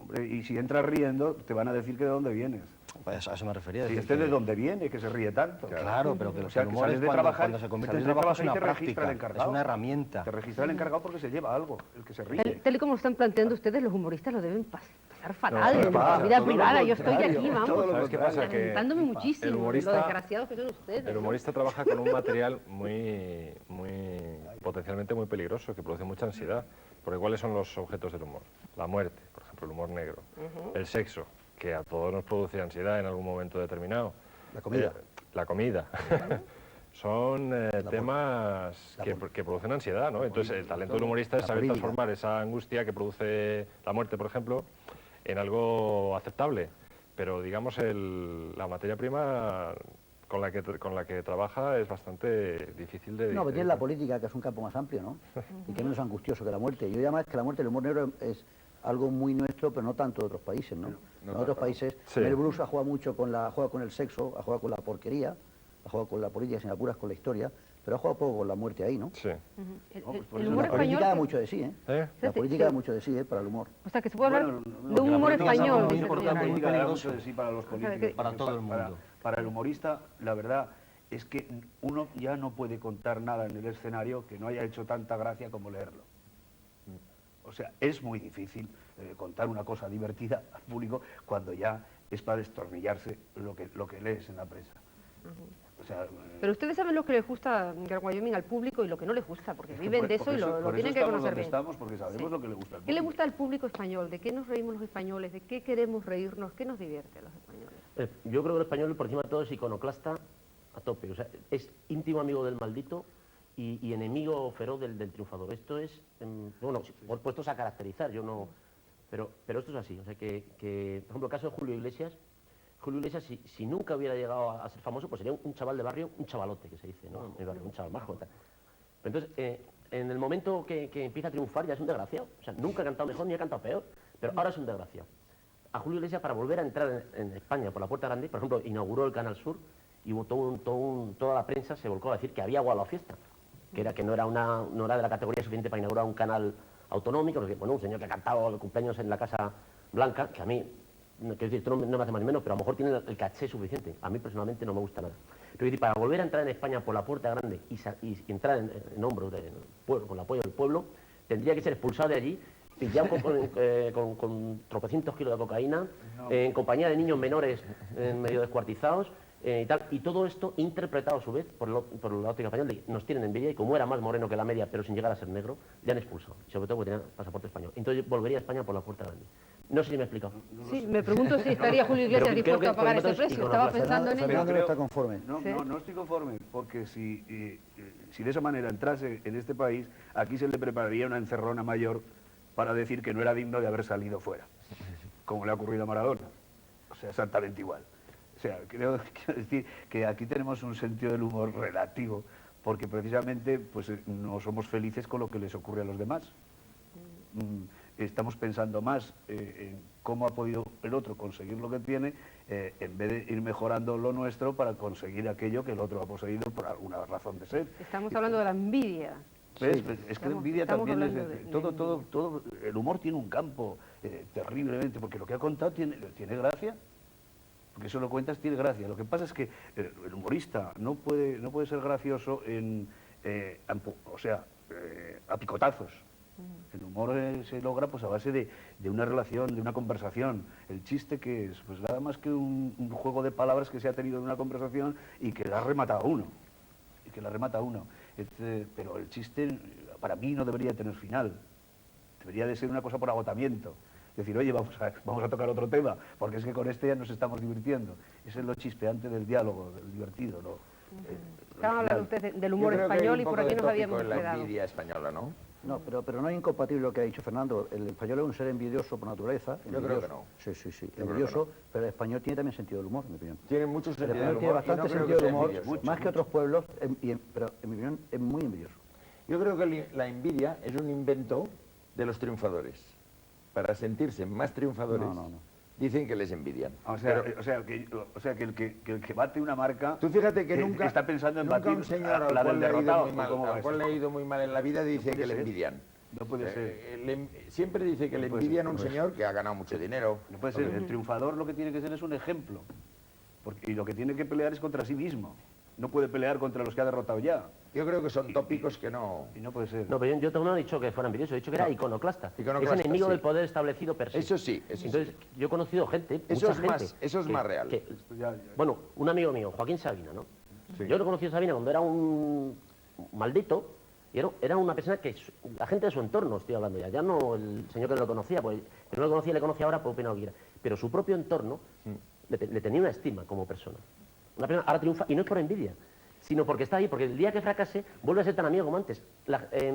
Hombre, y si entras riendo, te van a decir que de dónde vienes. Pues a eso me refería. Y decir este que- de dónde viene, que se ríe tanto. Claro, pero que O los sea, que humores sales de cuando, trabajar, cuando se convierte sales en de trabajo es trabajar y una te registra el práctica, es encargado. una herramienta. Te registra el encargado porque se lleva algo, el que se ríe. Tal y como lo están planteando ustedes, los humoristas lo deben pasar fatal ¿sabes en qué la pasa? vida Todo lo privada. Yo estoy contrario, aquí, todo vamos, lo ¿Sabes qué pasa? Que lamentándome muchísimo el lo humorista- desgraciados que son ustedes. El ¿no? humorista trabaja con un material muy potencialmente muy peligroso, que produce mucha ansiedad. Porque ¿cuáles son los objetos del humor? La muerte, por ejemplo, el humor negro. El sexo, que a todos nos produce ansiedad en algún momento determinado. La comida. La comida. Son temas que producen ansiedad, ¿no? Entonces, el talento del humorista es La saber política. transformar esa angustia que produce la muerte, por ejemplo, en algo aceptable. Pero, digamos, la materia prima con la que trabaja es bastante difícil de No, pero digerir. tiene la política, que es un campo más amplio, ¿no? Y que es menos angustioso que la muerte. Yo diría más que la muerte, el humor negro es algo muy nuestro, pero no tanto de otros países, ¿no? En otros países, Sí. Mel Brooks ha jugado mucho juega con el sexo, ha jugado con la porquería, ha jugado con la política, sin apuras, con la historia, pero ha jugado poco con la muerte ahí, ¿no? Sí. El, pues por el eso humor La política da español... mucho de sí, ¿eh? La Sí, política da sí. mucho de sí, para el humor. O sea, que se puede hablar Bueno, de un humor la política es algo español. muy dice el importante, señor la Arias. política da peligroso. mucho de sí para los políticos. que- Para todo el mundo. Para el humorista, la verdad es que uno ya no puede contar nada en el escenario que no haya hecho tanta gracia como leerlo. O sea, es muy difícil contar una cosa divertida al público cuando ya es para destornillarse lo que lees en la prensa. O sea, Pero ustedes saben lo que les gusta en Wyoming al público y lo que no les gusta, porque viven de eso por y lo por tienen que estamos conocer donde bien. estamos, porque sabemos Sí. lo que le gusta al ¿Qué le público. gusta al público español? ¿De qué nos reímos los españoles? ¿De qué queremos reírnos? ¿Qué nos divierte a los españoles? Yo creo que el español, por encima de todo, es iconoclasta a tope. O sea, es íntimo amigo del maldito y enemigo feroz del triunfador. Esto es, bueno, por puestos a caracterizar, yo no... Pero esto es así. O sea, que por ejemplo, el caso de Julio Iglesias, si nunca hubiera llegado a ser famoso, pues sería un chaval de barrio, un chavalote, que se dice, ¿no? En mi barrio, un chaval majo. Tal. Pero entonces, en el momento que empieza a triunfar, ya es un desgraciado. O sea, nunca ha cantado mejor ni ha cantado peor, pero ahora es un desgraciado. A Julio Iglesias, para volver a entrar en España por la Puerta Grande, por ejemplo, inauguró el Canal Sur y hubo toda la prensa se volcó a decir que había aguado la fiesta, que no era de la categoría suficiente para inaugurar un canal autonómico, porque, bueno, un señor que ha cantado el cumpleaños en la Casa Blanca, que a mí, quiero decir, esto no me hace más ni menos, pero a lo mejor tiene el caché suficiente. A mí personalmente no me gusta nada. Pero quiero decir, para volver a entrar en España por la Puerta Grande y entrar en hombros del pueblo, con el apoyo del pueblo, tendría que ser expulsado de allí, pillado con tropecientos kilos de cocaína, en compañía de niños menores medio descuartizados, y tal, y todo esto interpretado a su vez por la óptica española, de que nos tienen envidia y como era más moreno que la media, pero sin llegar a ser negro, le han expulsado, y sobre todo porque tenía pasaporte español. Entonces volvería a España por la Puerta Grande. No sé si me he explicado. Sí, me pregunto si estaría Julio Iglesias Pero creo dispuesto a que pagar ese por lo menos precio. Estaba iconoclasta. pensando en ello. Fernando no creo- está conforme. No, Sí. no estoy conforme, porque si de esa manera entrase en este país, aquí se le prepararía una encerrona mayor para decir que no era digno de haber salido fuera, como le ha ocurrido a Maradona. O sea, exactamente igual. O sea, quiero decir que aquí tenemos un sentido del humor relativo, porque precisamente pues, no somos felices con lo que les ocurre a los demás. Estamos pensando más en cómo ha podido el otro conseguir lo que tiene, en vez de ir mejorando lo nuestro para conseguir aquello que el otro ha poseído por alguna razón de ser. Estamos hablando de la envidia. ¿Ves? Es que la envidia también es... hablando Todo, el humor tiene un campo terriblemente, porque lo que ha contado tiene gracia, porque eso lo cuentas, tiene gracia. Lo que pasa es que el humorista no puede ser gracioso a picotazos. El humor se logra pues a base de una relación, de una conversación. El chiste, que es pues nada más que un juego de palabras que se ha tenido en una conversación y que la ha rematado uno. Pero el chiste para mí no debería tener final. Debería de ser una cosa por agotamiento. Decir, oye, vamos a tocar otro tema, porque es que con este ya nos estamos divirtiendo. Ese es lo chispeante del diálogo, del divertido. Estaban hablando ustedes del humor español y por aquí nos habíamos la quedado. envidia española, ¿no? No, pero no es incompatible lo que ha dicho Fernando. El español es un ser envidioso por naturaleza. Yo creo que no. Sí. Yo Envidioso, creo que pero el español tiene también sentido del humor, en mi opinión. Tiene mucho El sentido del español humor. tiene y bastante no creo sentido que del sea humor, envidioso. más que otros pueblos, pero en mi opinión es muy envidioso. Yo creo que la envidia es un invento de los triunfadores. Para sentirse más triunfadores, No. dicen que les envidian. O sea, que el que bate una marca... Tú fíjate que nunca está pensando en nunca batir un señor al la cual del le ha ido derrotado. muy mal, ¿Cómo va al cual eso? le ha ido muy mal en la vida, dice puede que le ser. envidian. No puede ser. Siempre dice que le puede ser, envidian a no un puede señor que ha ganado mucho dinero. No puede ser. El triunfador lo que tiene que ser es un ejemplo. Y lo que tiene que pelear es contra sí mismo. No puede pelear contra los que ha derrotado ya. Yo creo que son tópicos que no... Y no puede ser. No, pero yo no he dicho que fuera envidioso, he dicho que era iconoclasta. Iconoclasta, Es enemigo sí. del poder establecido per se. Eso sí, eso Entonces, yo he conocido gente, Eso mucha es más- gente, eso es más real. Bueno, un amigo mío, Joaquín Sabina, ¿no? Sí. Yo lo conocí a Sabina cuando era un maldito, y era una persona que la gente de su entorno, estoy hablando ya no el señor que lo conocía, pues que no lo conocía y le conocía ahora, pues opina lo que quiera. Pero su propio entorno le tenía una estima como persona. Una persona ahora triunfa, y no es por envidia, sino porque está ahí, porque el día que fracase vuelve a ser tan amigo como antes.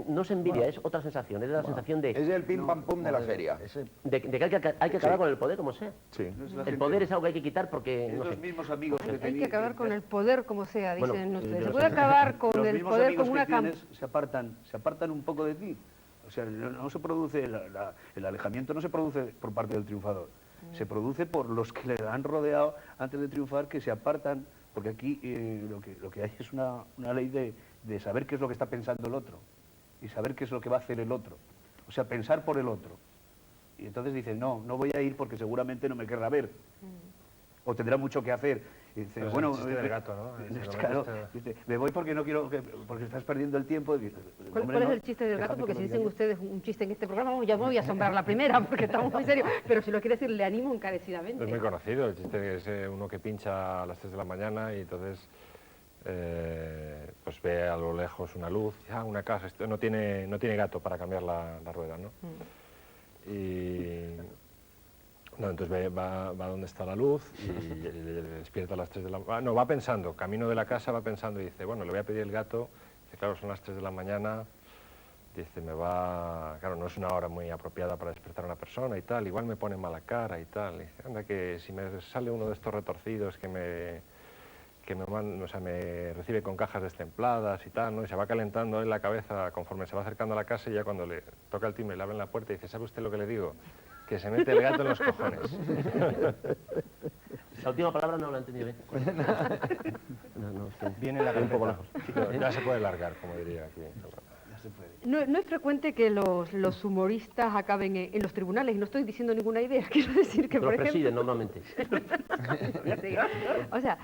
No es envidia, es otra sensación, es la sensación de, Es el pim pam pum de la feria. de que hay que acabar con el poder como sea. Sí. El poder es algo que hay que quitar porque, no sé. Los mismos amigos que Hay que tenía... acabar con el poder como sea, Bueno, dicen ustedes. yo Se no puede sé. acabar con Los el mismos poder amigos con una que tienes se apartan un poco de ti. O sea, no se produce... el alejamiento no se produce por parte del triunfador. Se produce por los que le han rodeado antes de triunfar, que se apartan. Porque aquí lo que hay es una ley de saber qué es lo que está pensando el otro y saber qué es lo que va a hacer el otro. O sea, pensar por el otro. Y entonces dicen, no voy a ir porque seguramente no me querrá ver. O tendrá mucho que hacer. Y dice, Pero es bueno, el chiste del gato, ¿no? Si lo claro, metes, dice, me voy porque no quiero, porque estás perdiendo el tiempo. Y dice, ¿Cuál "Hombre, es no, el chiste del gato? déjame Porque que si lo dicen diga yo". ustedes un chiste en este programa, ya me voy a asombrar la primera, porque estamos muy serios. Pero si lo quiere decir, le animo encarecidamente. Es muy conocido, el chiste es uno que pincha a las 3 de la mañana y entonces pues ve a lo lejos una luz, una casa, esto no tiene gato para cambiar la rueda, ¿no? Y no, entonces va donde está la luz y le despierta a las 3 de la mañana. No, va pensando, camino de la casa va pensando y dice, bueno, le voy a pedir el gato, dice, claro, son las 3 de la mañana, dice, claro, no es una hora muy apropiada para despertar a una persona y tal, igual me pone mala cara y tal, y dice, anda que si me sale uno de estos retorcidos que me recibe con cajas destempladas y tal, ¿no? Y se va calentando en la cabeza conforme se va acercando a la casa y ya cuando le toca el timbre y le abren la puerta y dice, ¿sabe usted lo que le digo? Que se mete el gato en los cojones. La última palabra no la he entendido bien. Viene la un poco lejos. Ya se puede largar, como diría aquí. No es frecuente que los humoristas acaben en los tribunales, y no estoy diciendo ninguna idea, quiero decir que, Los por ejemplo... presiden normalmente. O sea,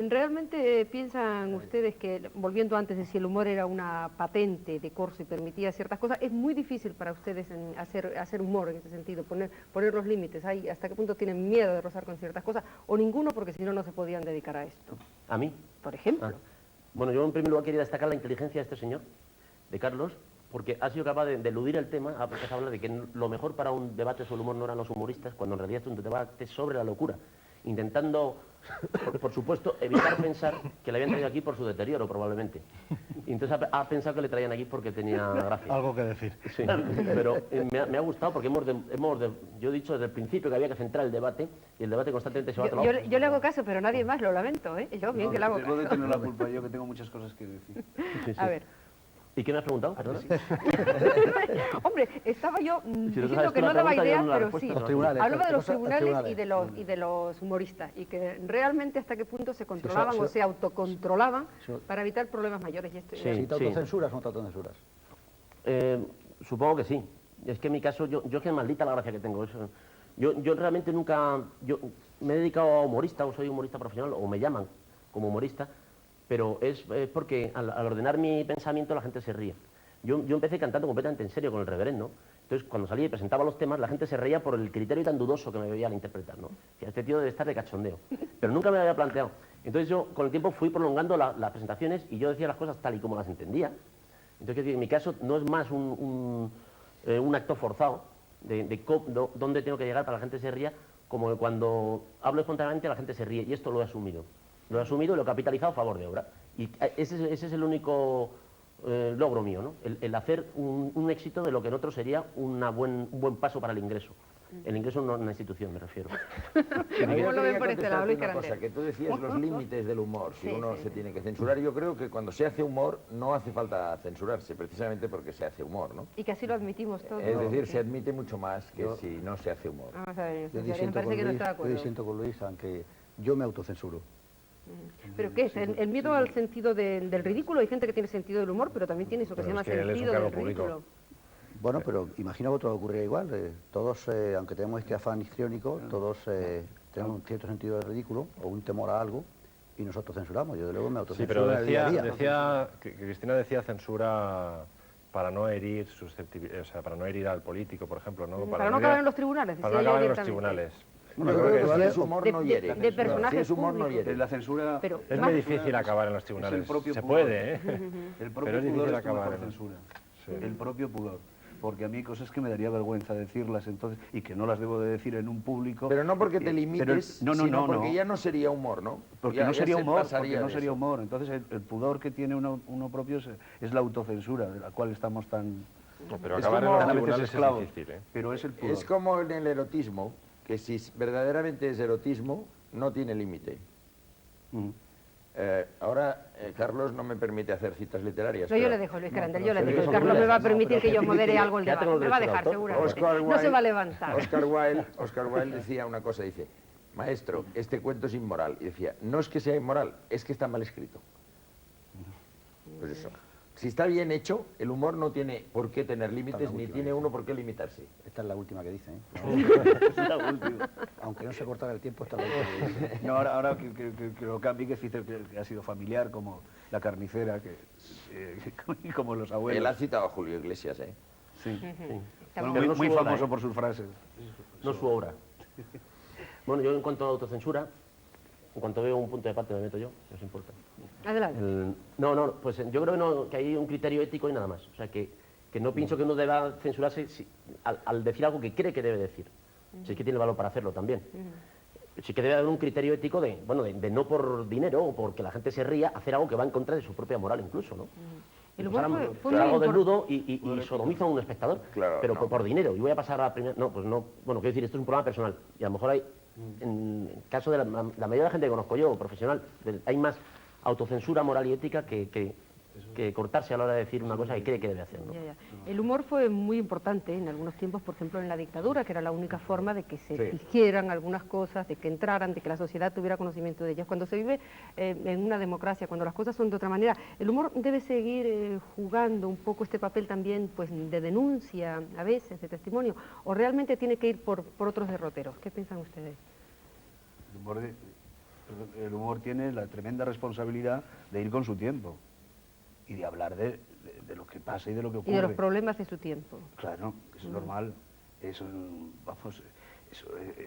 ¿realmente piensan ustedes que, volviendo antes de si el humor era una patente de corso y permitía ciertas cosas, es muy difícil para ustedes hacer humor en ese sentido, poner los límites? ¿Hasta qué punto tienen miedo de rozar con ciertas cosas? ¿O ninguno, porque si no, no se podían dedicar a esto? ¿A mí? Por ejemplo. Bueno, yo en primer lugar quería destacar la inteligencia de este señor, de Carlos, porque ha sido capaz de eludir el tema, ha empezado a hablar de que lo mejor para un debate sobre el humor no eran los humoristas, cuando en realidad es un debate sobre la locura. intentando, por supuesto, evitar pensar que le habían traído aquí por su deterioro, probablemente. Y entonces ha pensado que le traían aquí porque tenía gracia. Algo que decir. Sí, pero me ha gustado porque yo he dicho desde el principio que había que centrar el debate y el debate constantemente se va a otro lado. Yo le hago caso, pero nadie más, lo lamento, ¿eh? Yo bien que le hago Debo de caso. tener la culpa yo, que tengo muchas cosas que decir. Sí, sí. A ver. ¿Y qué me has preguntado? Perdona. Hombre, estaba yo Si no diciendo sabes que tú no la daba pregunta, yo ideas, no la pero respuesta, sí. ¿no? Los tribunales. Hablaba de los Los tribunales tribunales. y de los humoristas y que realmente hasta qué punto se controlaban o se autocontrolaban para evitar problemas mayores. Y esto, Sí. ¿Si te autocensuras o no te autocensuras? Supongo que sí. Es que en mi caso, yo es que maldita la gracia que tengo. Yo realmente nunca... Yo me he dedicado a humorista, o soy humorista profesional, o me llaman como humorista, pero es porque al ordenar mi pensamiento la gente se ríe. Yo empecé cantando completamente en serio con el reverendo. Entonces, cuando salía y presentaba los temas, la gente se reía por el criterio tan dudoso que me veía al interpretar, ¿no? Que este tío debe estar de cachondeo. Pero nunca me lo había planteado. Entonces yo, con el tiempo, fui prolongando las presentaciones y yo decía las cosas tal y como las entendía. Entonces, en mi caso, no es más un acto forzado de dónde tengo que llegar para que la gente se ría, como que cuando hablo espontáneamente la gente se ríe. Y esto lo he asumido. Lo he asumido y lo he capitalizado a favor de obra. Y ese es el único... logro mío, ¿no? El hacer un éxito de lo que en otro sería un buen paso para el ingreso. El ingreso no en una institución, me refiero. ¿Cómo lo ven por este lado, Luis una cosa, Carandel? que tú decías los límites del humor, si Sí, uno sí, se sí. tiene que censurar. Yo creo que cuando se hace humor no hace falta censurarse, precisamente porque se hace humor, ¿no? Y que así lo admitimos todos. Es decir, se admite mucho más que si no se hace humor. Vamos a ver, Yo me disiento parece con que no Luis, está de acuerdo. con Luis, aunque yo me autocensuro. ¿Pero qué es? ¿El miedo al sentido del ridículo? Hay gente que tiene sentido del humor, pero también tiene eso que se Pero llama es que él es un sentido cargo del público. ridículo. Bueno, pero imagino que todo ocurriría igual. Todos, aunque tenemos este afán histriónico, todos tenemos un cierto sentido de ridículo o un temor a algo y nosotros censuramos. Yo de luego me Sí, autocensuro pero en el día a día. decía que Cristina decía censura para no herir susceptibilidad, o sea, para no herir al político, por ejemplo, ¿no? Para no acabar en los tribunales, Para no decía ella acabar en los directamente. tribunales. Bueno, Yo yo creo creo que que si sí, es humor no hiere. de personajes Si es humor no públicos. hiere. La censura... Pero Es más- muy difícil acabar en los es tribunales. el propio Se pudor. puede, ¿eh? El propio Pero es difícil pudor es tu acabar mejor en- censura. Sí. El propio pudor. Porque a mí hay cosas que me daría vergüenza decirlas entonces y que no las debo de decir en un público. Pero no porque te Pero limites, sino porque ya no sería humor, ¿no? Porque Ya- no ya sería se humor, pasaría porque no de sería eso. humor. Entonces el pudor que tiene uno propio es la autocensura, de la cual estamos tan... No, pero Es acabar en como- los tan a veces tribunales esclavos. es difícil, ¿eh? Pero es el pudor. Es como en el erotismo, que si verdaderamente es erotismo, no tiene límite. Mm. Ahora, Carlos no me permite hacer citas literarias. No, yo pero le dejo, Luis Carandel, yo le pero dejo. eso Carlos no me va a es- permitir que yo modere algo el ya tengo debate. el Me va a derecho de dejar, autor. seguramente. No se va a levantar. Oscar Wilde decía una cosa, dice, maestro, este cuento es inmoral. Y decía, no es que sea inmoral, es que está mal escrito. Pues eso. Si está bien hecho, el humor no tiene por qué tener límites, ni tiene uno por qué limitarse. Esta es la última que dice, ¿eh? Es la última. Aunque no se cortara el tiempo, esta es la última que dice. No, ahora que lo cambie, que dice que ha sido familiar, como la carnicera, como los abuelos. Él ha citado a Julio Iglesias, ¿eh? Sí. Sí. Bueno, Pero muy, no muy su obra, famoso ¿eh? por sus frases. No su obra. Bueno, yo en cuanto a autocensura, en cuanto veo un punto de parte me meto yo, si os importa. Adelante. No, pues yo creo que, que hay un criterio ético y nada más. O sea, que no pienso que uno deba censurarse al decir algo que cree que debe decir. Si es que tiene valor para hacerlo también. Sí que debe haber un criterio ético de no por dinero o porque la gente se ría, hacer algo que va en contra de su propia moral incluso, ¿no? El Pues humor ahora, fue pues muy algo impor- desnudo y sodomiza a un espectador, Claro, pero no. por dinero. Y voy a pasar a la primera... No, pues no. Bueno, quiero decir, esto es un problema personal. Y a lo mejor hay, en el caso de la mayoría de la gente que conozco yo, profesional, hay más autocensura moral y ética que cortarse a la hora de decir una cosa que cree que debe hacer, ¿no? Ya. El humor fue muy importante en algunos tiempos, por ejemplo en la dictadura, que era la única forma de que se dijeran algunas cosas, de que entraran, de que la sociedad tuviera conocimiento de ellas. Cuando se vive en una democracia, cuando las cosas son de otra manera, el humor debe seguir jugando un poco este papel también pues, de denuncia, a veces, de testimonio, o realmente tiene que ir por otros derroteros. ¿Qué piensan ustedes? El humor tiene la tremenda responsabilidad de ir con su tiempo y de hablar de lo que pasa y de lo que Y ocurre. de los problemas de su tiempo. Claro, es normal. Eso, vamos,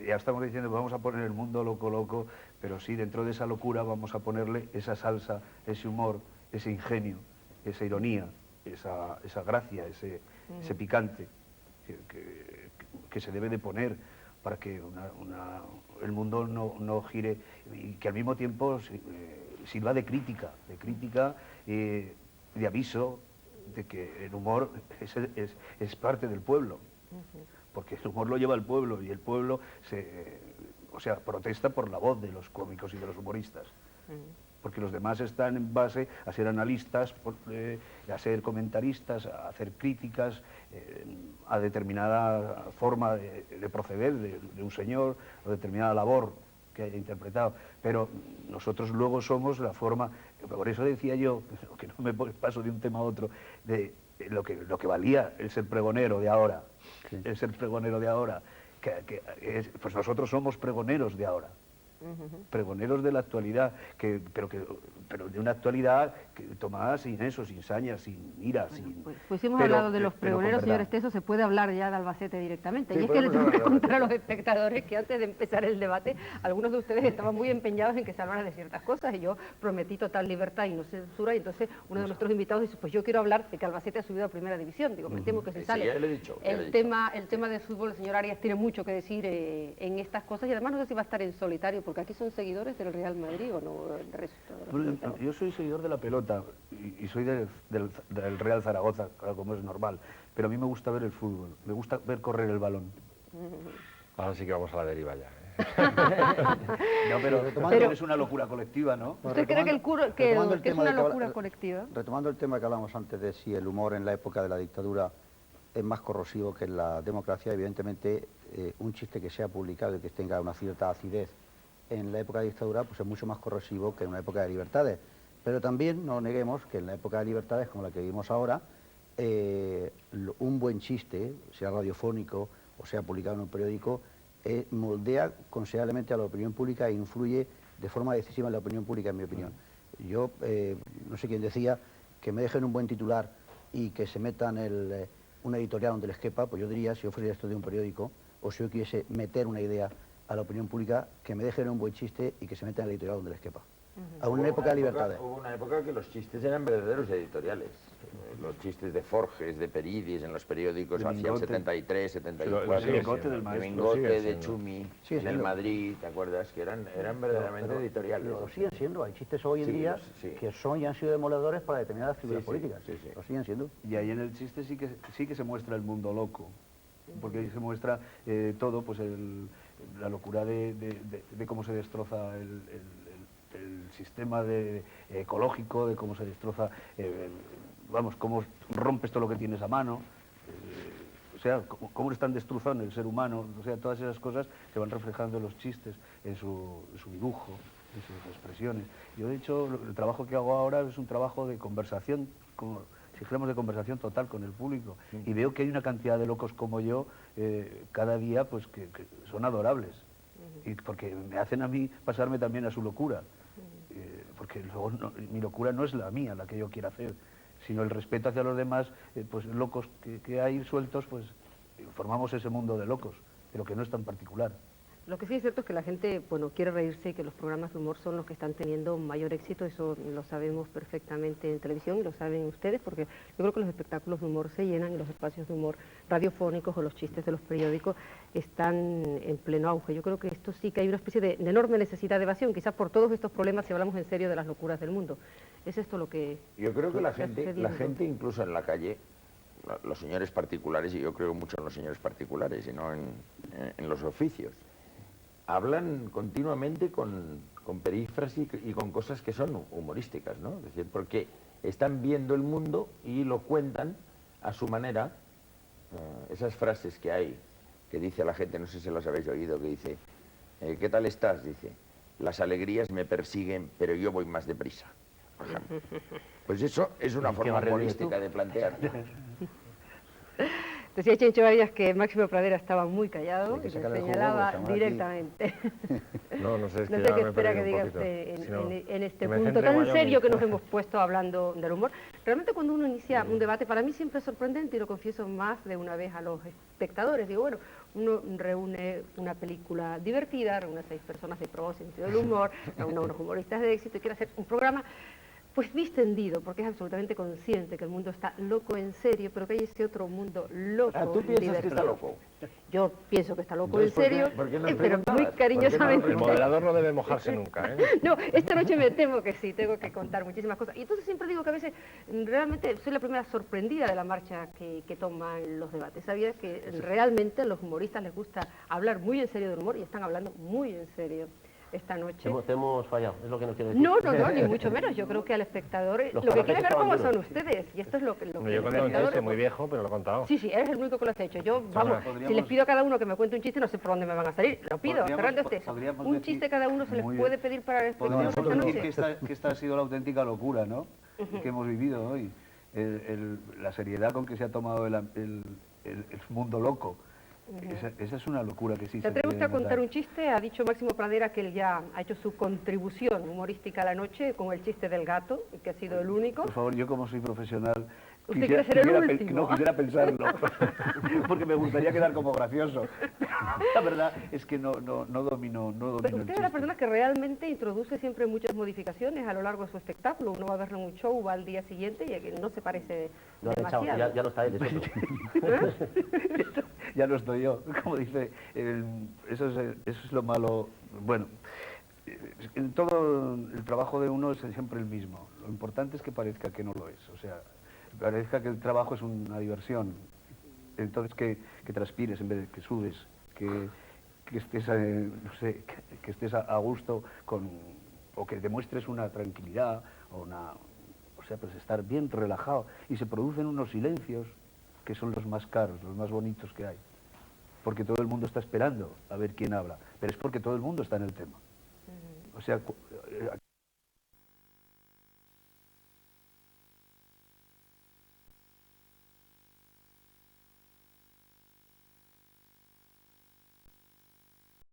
ya estamos diciendo que vamos a poner el mundo loco, pero sí, dentro de esa locura vamos a ponerle esa salsa, ese humor, ese ingenio, esa ironía, esa gracia, ese picante que se debe de poner, para que el mundo no gire y que al mismo tiempo sirva de crítica, de aviso de que el humor es parte del pueblo, porque el humor lo lleva el pueblo y el pueblo protesta por la voz de los cómicos y de los humoristas. Porque los demás están en base a ser analistas, a ser comentaristas, a hacer críticas a determinada forma de proceder de un señor o determinada labor que haya interpretado. Pero nosotros luego somos la forma, por eso decía yo, que no me paso de un tema a otro, de lo que valía el ser pregonero de ahora, el ser pregonero de ahora, pues nosotros somos pregoneros de ahora. Pregoneros de la actualidad, pero de una actualidad tomada sin eso, sin saña, sin ira, sin... Pues hemos hablado de los pregoneros, señor Esteso, se puede hablar ya de Albacete directamente. Sí, y es que le tengo que contar a los espectadores que antes de empezar el debate, algunos de ustedes estaban muy empeñados en que se hablara de ciertas cosas, y yo prometí total libertad y no censura, y entonces uno de nuestros invitados dice, pues yo quiero hablar de que Albacete ha subido a Primera División. Digo, me temo que se sale. Sí, ya le he dicho, el tema del fútbol, el señor Arias tiene mucho que decir en estas cosas, y además no sé si va a estar en solitario, porque aquí son seguidores del Real Madrid o no el resto. Yo soy seguidor de la pelota y soy del Real Zaragoza, como es normal, pero a mí me gusta ver el fútbol, me gusta ver correr el balón. Ahora sí que vamos a la deriva ya. No, pero es una locura colectiva, ¿no? ¿Usted cree que es una locura colectiva? Retomando el tema que hablamos antes de si el humor en la época de la dictadura es más corrosivo que en la democracia, evidentemente un chiste que sea publicado y que tenga una cierta acidez en la época de dictadura pues es mucho más corrosivo que en una época de libertades. Pero también no neguemos que en la época de libertades, como la que vivimos ahora, un buen chiste, sea radiofónico o sea publicado en un periódico, moldea considerablemente a la opinión pública e influye de forma decisiva en la opinión pública, en mi opinión. Yo, no sé quién decía, que me dejen un buen titular y que se metan una editorial donde les quepa, pues yo diría, si yo fuera esto de un periódico, o si yo quisiese meter una idea a la opinión pública, que me dejen un buen chiste y que se metan en la editorial donde les quepa. A una época de libertades. Hubo una época que los chistes eran verdaderos editoriales. Los chistes de Forges, de Peridis, en los periódicos hacía el 73, 74. De Mingote, de Chumi, en el Madrid, ¿te acuerdas? Que eran verdaderamente editoriales. Lo siguen siendo, hay chistes hoy en día que son y han sido demoledores para determinadas figuras políticas. Lo siguen siendo. Y ahí en el chiste sí que se muestra el mundo loco, porque ahí se muestra todo, pues la locura de cómo se destroza el sistema ecológico, de cómo se destroza, cómo rompes todo lo que tienes a mano, cómo están destrozando el ser humano, todas esas cosas se van reflejando en los chistes, en su dibujo, en sus expresiones. Yo, de hecho, el trabajo que hago ahora es un trabajo de conversación, si hablamos de conversación total con el público, y veo que hay una cantidad de locos como yo cada día pues que son adorables, y porque me hacen a mí pasarme también a su locura, porque luego mi locura no es la mía, la que yo quiero hacer, sino el respeto hacia los demás, pues locos que hay sueltos, pues formamos ese mundo de locos, pero que no es tan particular. Lo que sí es cierto es que la gente, bueno, quiere reírse y que los programas de humor son los que están teniendo mayor éxito, eso lo sabemos perfectamente en televisión y lo saben ustedes, porque yo creo que los espectáculos de humor se llenan y los espacios de humor radiofónicos o los chistes de los periódicos están en pleno auge. Yo creo que esto sí que hay una especie de enorme necesidad de evasión, quizás por todos estos problemas si hablamos en serio de las locuras del mundo. ¿Es esto lo que...? Yo creo que la gente incluso en la calle, los señores particulares, y yo creo mucho en los señores particulares y no en los oficios, hablan continuamente con perífrasis y con cosas que son humorísticas, ¿no? Es decir, porque están viendo el mundo y lo cuentan a su manera. Esas frases que hay, que dice a la gente, no sé si las habéis oído, que dice, ¿qué tal estás? Dice, las alegrías me persiguen, pero yo voy más deprisa, por ejemplo. Pues eso es una forma humorística de plantear. Decía Chencho Arias que Máximo Pradera estaba muy callado y que señalaba directamente. No sé, es que no sé qué me espera que diga usted en este punto tan serio que nos hemos puesto hablando del humor. Realmente cuando uno inicia un debate, para mí siempre es sorprendente, y lo confieso más de una vez a los espectadores, digo, bueno, uno reúne una película divertida, reúne a 6 personas de probado sentido del humor, reúne a unos humoristas de éxito y quiere hacer un programa pues distendido, porque es absolutamente consciente que el mundo está loco en serio, pero que hay ese otro mundo loco. Ah, ¿tú piensas que está divertido. loco? Yo pienso que está loco en Entonces, ¿por qué- serio, por qué nos pero muy preguntabas? ¿Por qué no nos cariñosamente. El moderador no debe mojarse nunca, ¿eh? No, esta noche me temo que sí, tengo que contar muchísimas cosas. Y entonces siempre digo que a veces realmente soy la primera sorprendida de la marcha que toman los debates. ¿Sabías que realmente a los humoristas les gusta hablar muy en serio del humor y están hablando muy en serio esta noche? Te hemos fallado, es lo que nos quiere decir. No, ni mucho menos. Yo creo que al espectador Los lo que quiere parapetos ver cómo estaban son ustedes. Y esto es lo que Yo el cuento un espectador... chiste muy viejo, pero lo he contado. Sí, eres el único que lo has hecho. Yo, vamos, podríamos- si les pido a cada uno que me cuente un chiste, no sé por dónde me van a salir. Lo pido, podríamos- Fernando Esteso. podríamos Un decir- chiste cada uno se les Muy puede bien. pedir para el espectador esta Podríamos decir noche. que esta ha sido la auténtica locura, ¿no? Que hemos vivido hoy. La seriedad con que se ha tomado el mundo loco. Esa es una locura que sí ¿Te se atreves puede a contar notar. un chiste? Ha dicho Máximo Pradera que él ya ha hecho su contribución humorística a la noche con el chiste del gato, que ha sido el único. Por favor, yo como soy profesional, Usted quiere ser el último. no quisiera pensarlo, porque me gustaría quedar como gracioso. La verdad es que no domino Pero el usted es la chiste. persona que realmente introduce siempre muchas modificaciones a lo largo de su espectáculo. Uno va a verlo en un show, va al día siguiente y no se parece Lo han echado, demasiado. ya no está él, es otro. Ya no estoy yo, como dice, eso es lo malo. Bueno, en todo el trabajo de uno es siempre el mismo. Lo importante es que parezca que no lo es, o sea, parezca que el trabajo es una diversión. Entonces que transpires en vez de que sudes, que estés, no sé, que estés a gusto o que demuestres una tranquilidad o sea, pues estar bien relajado y se producen unos silencios que son los más caros, los más bonitos que hay. Porque todo el mundo está esperando a ver quién habla, pero es porque todo el mundo está en el tema. O sea,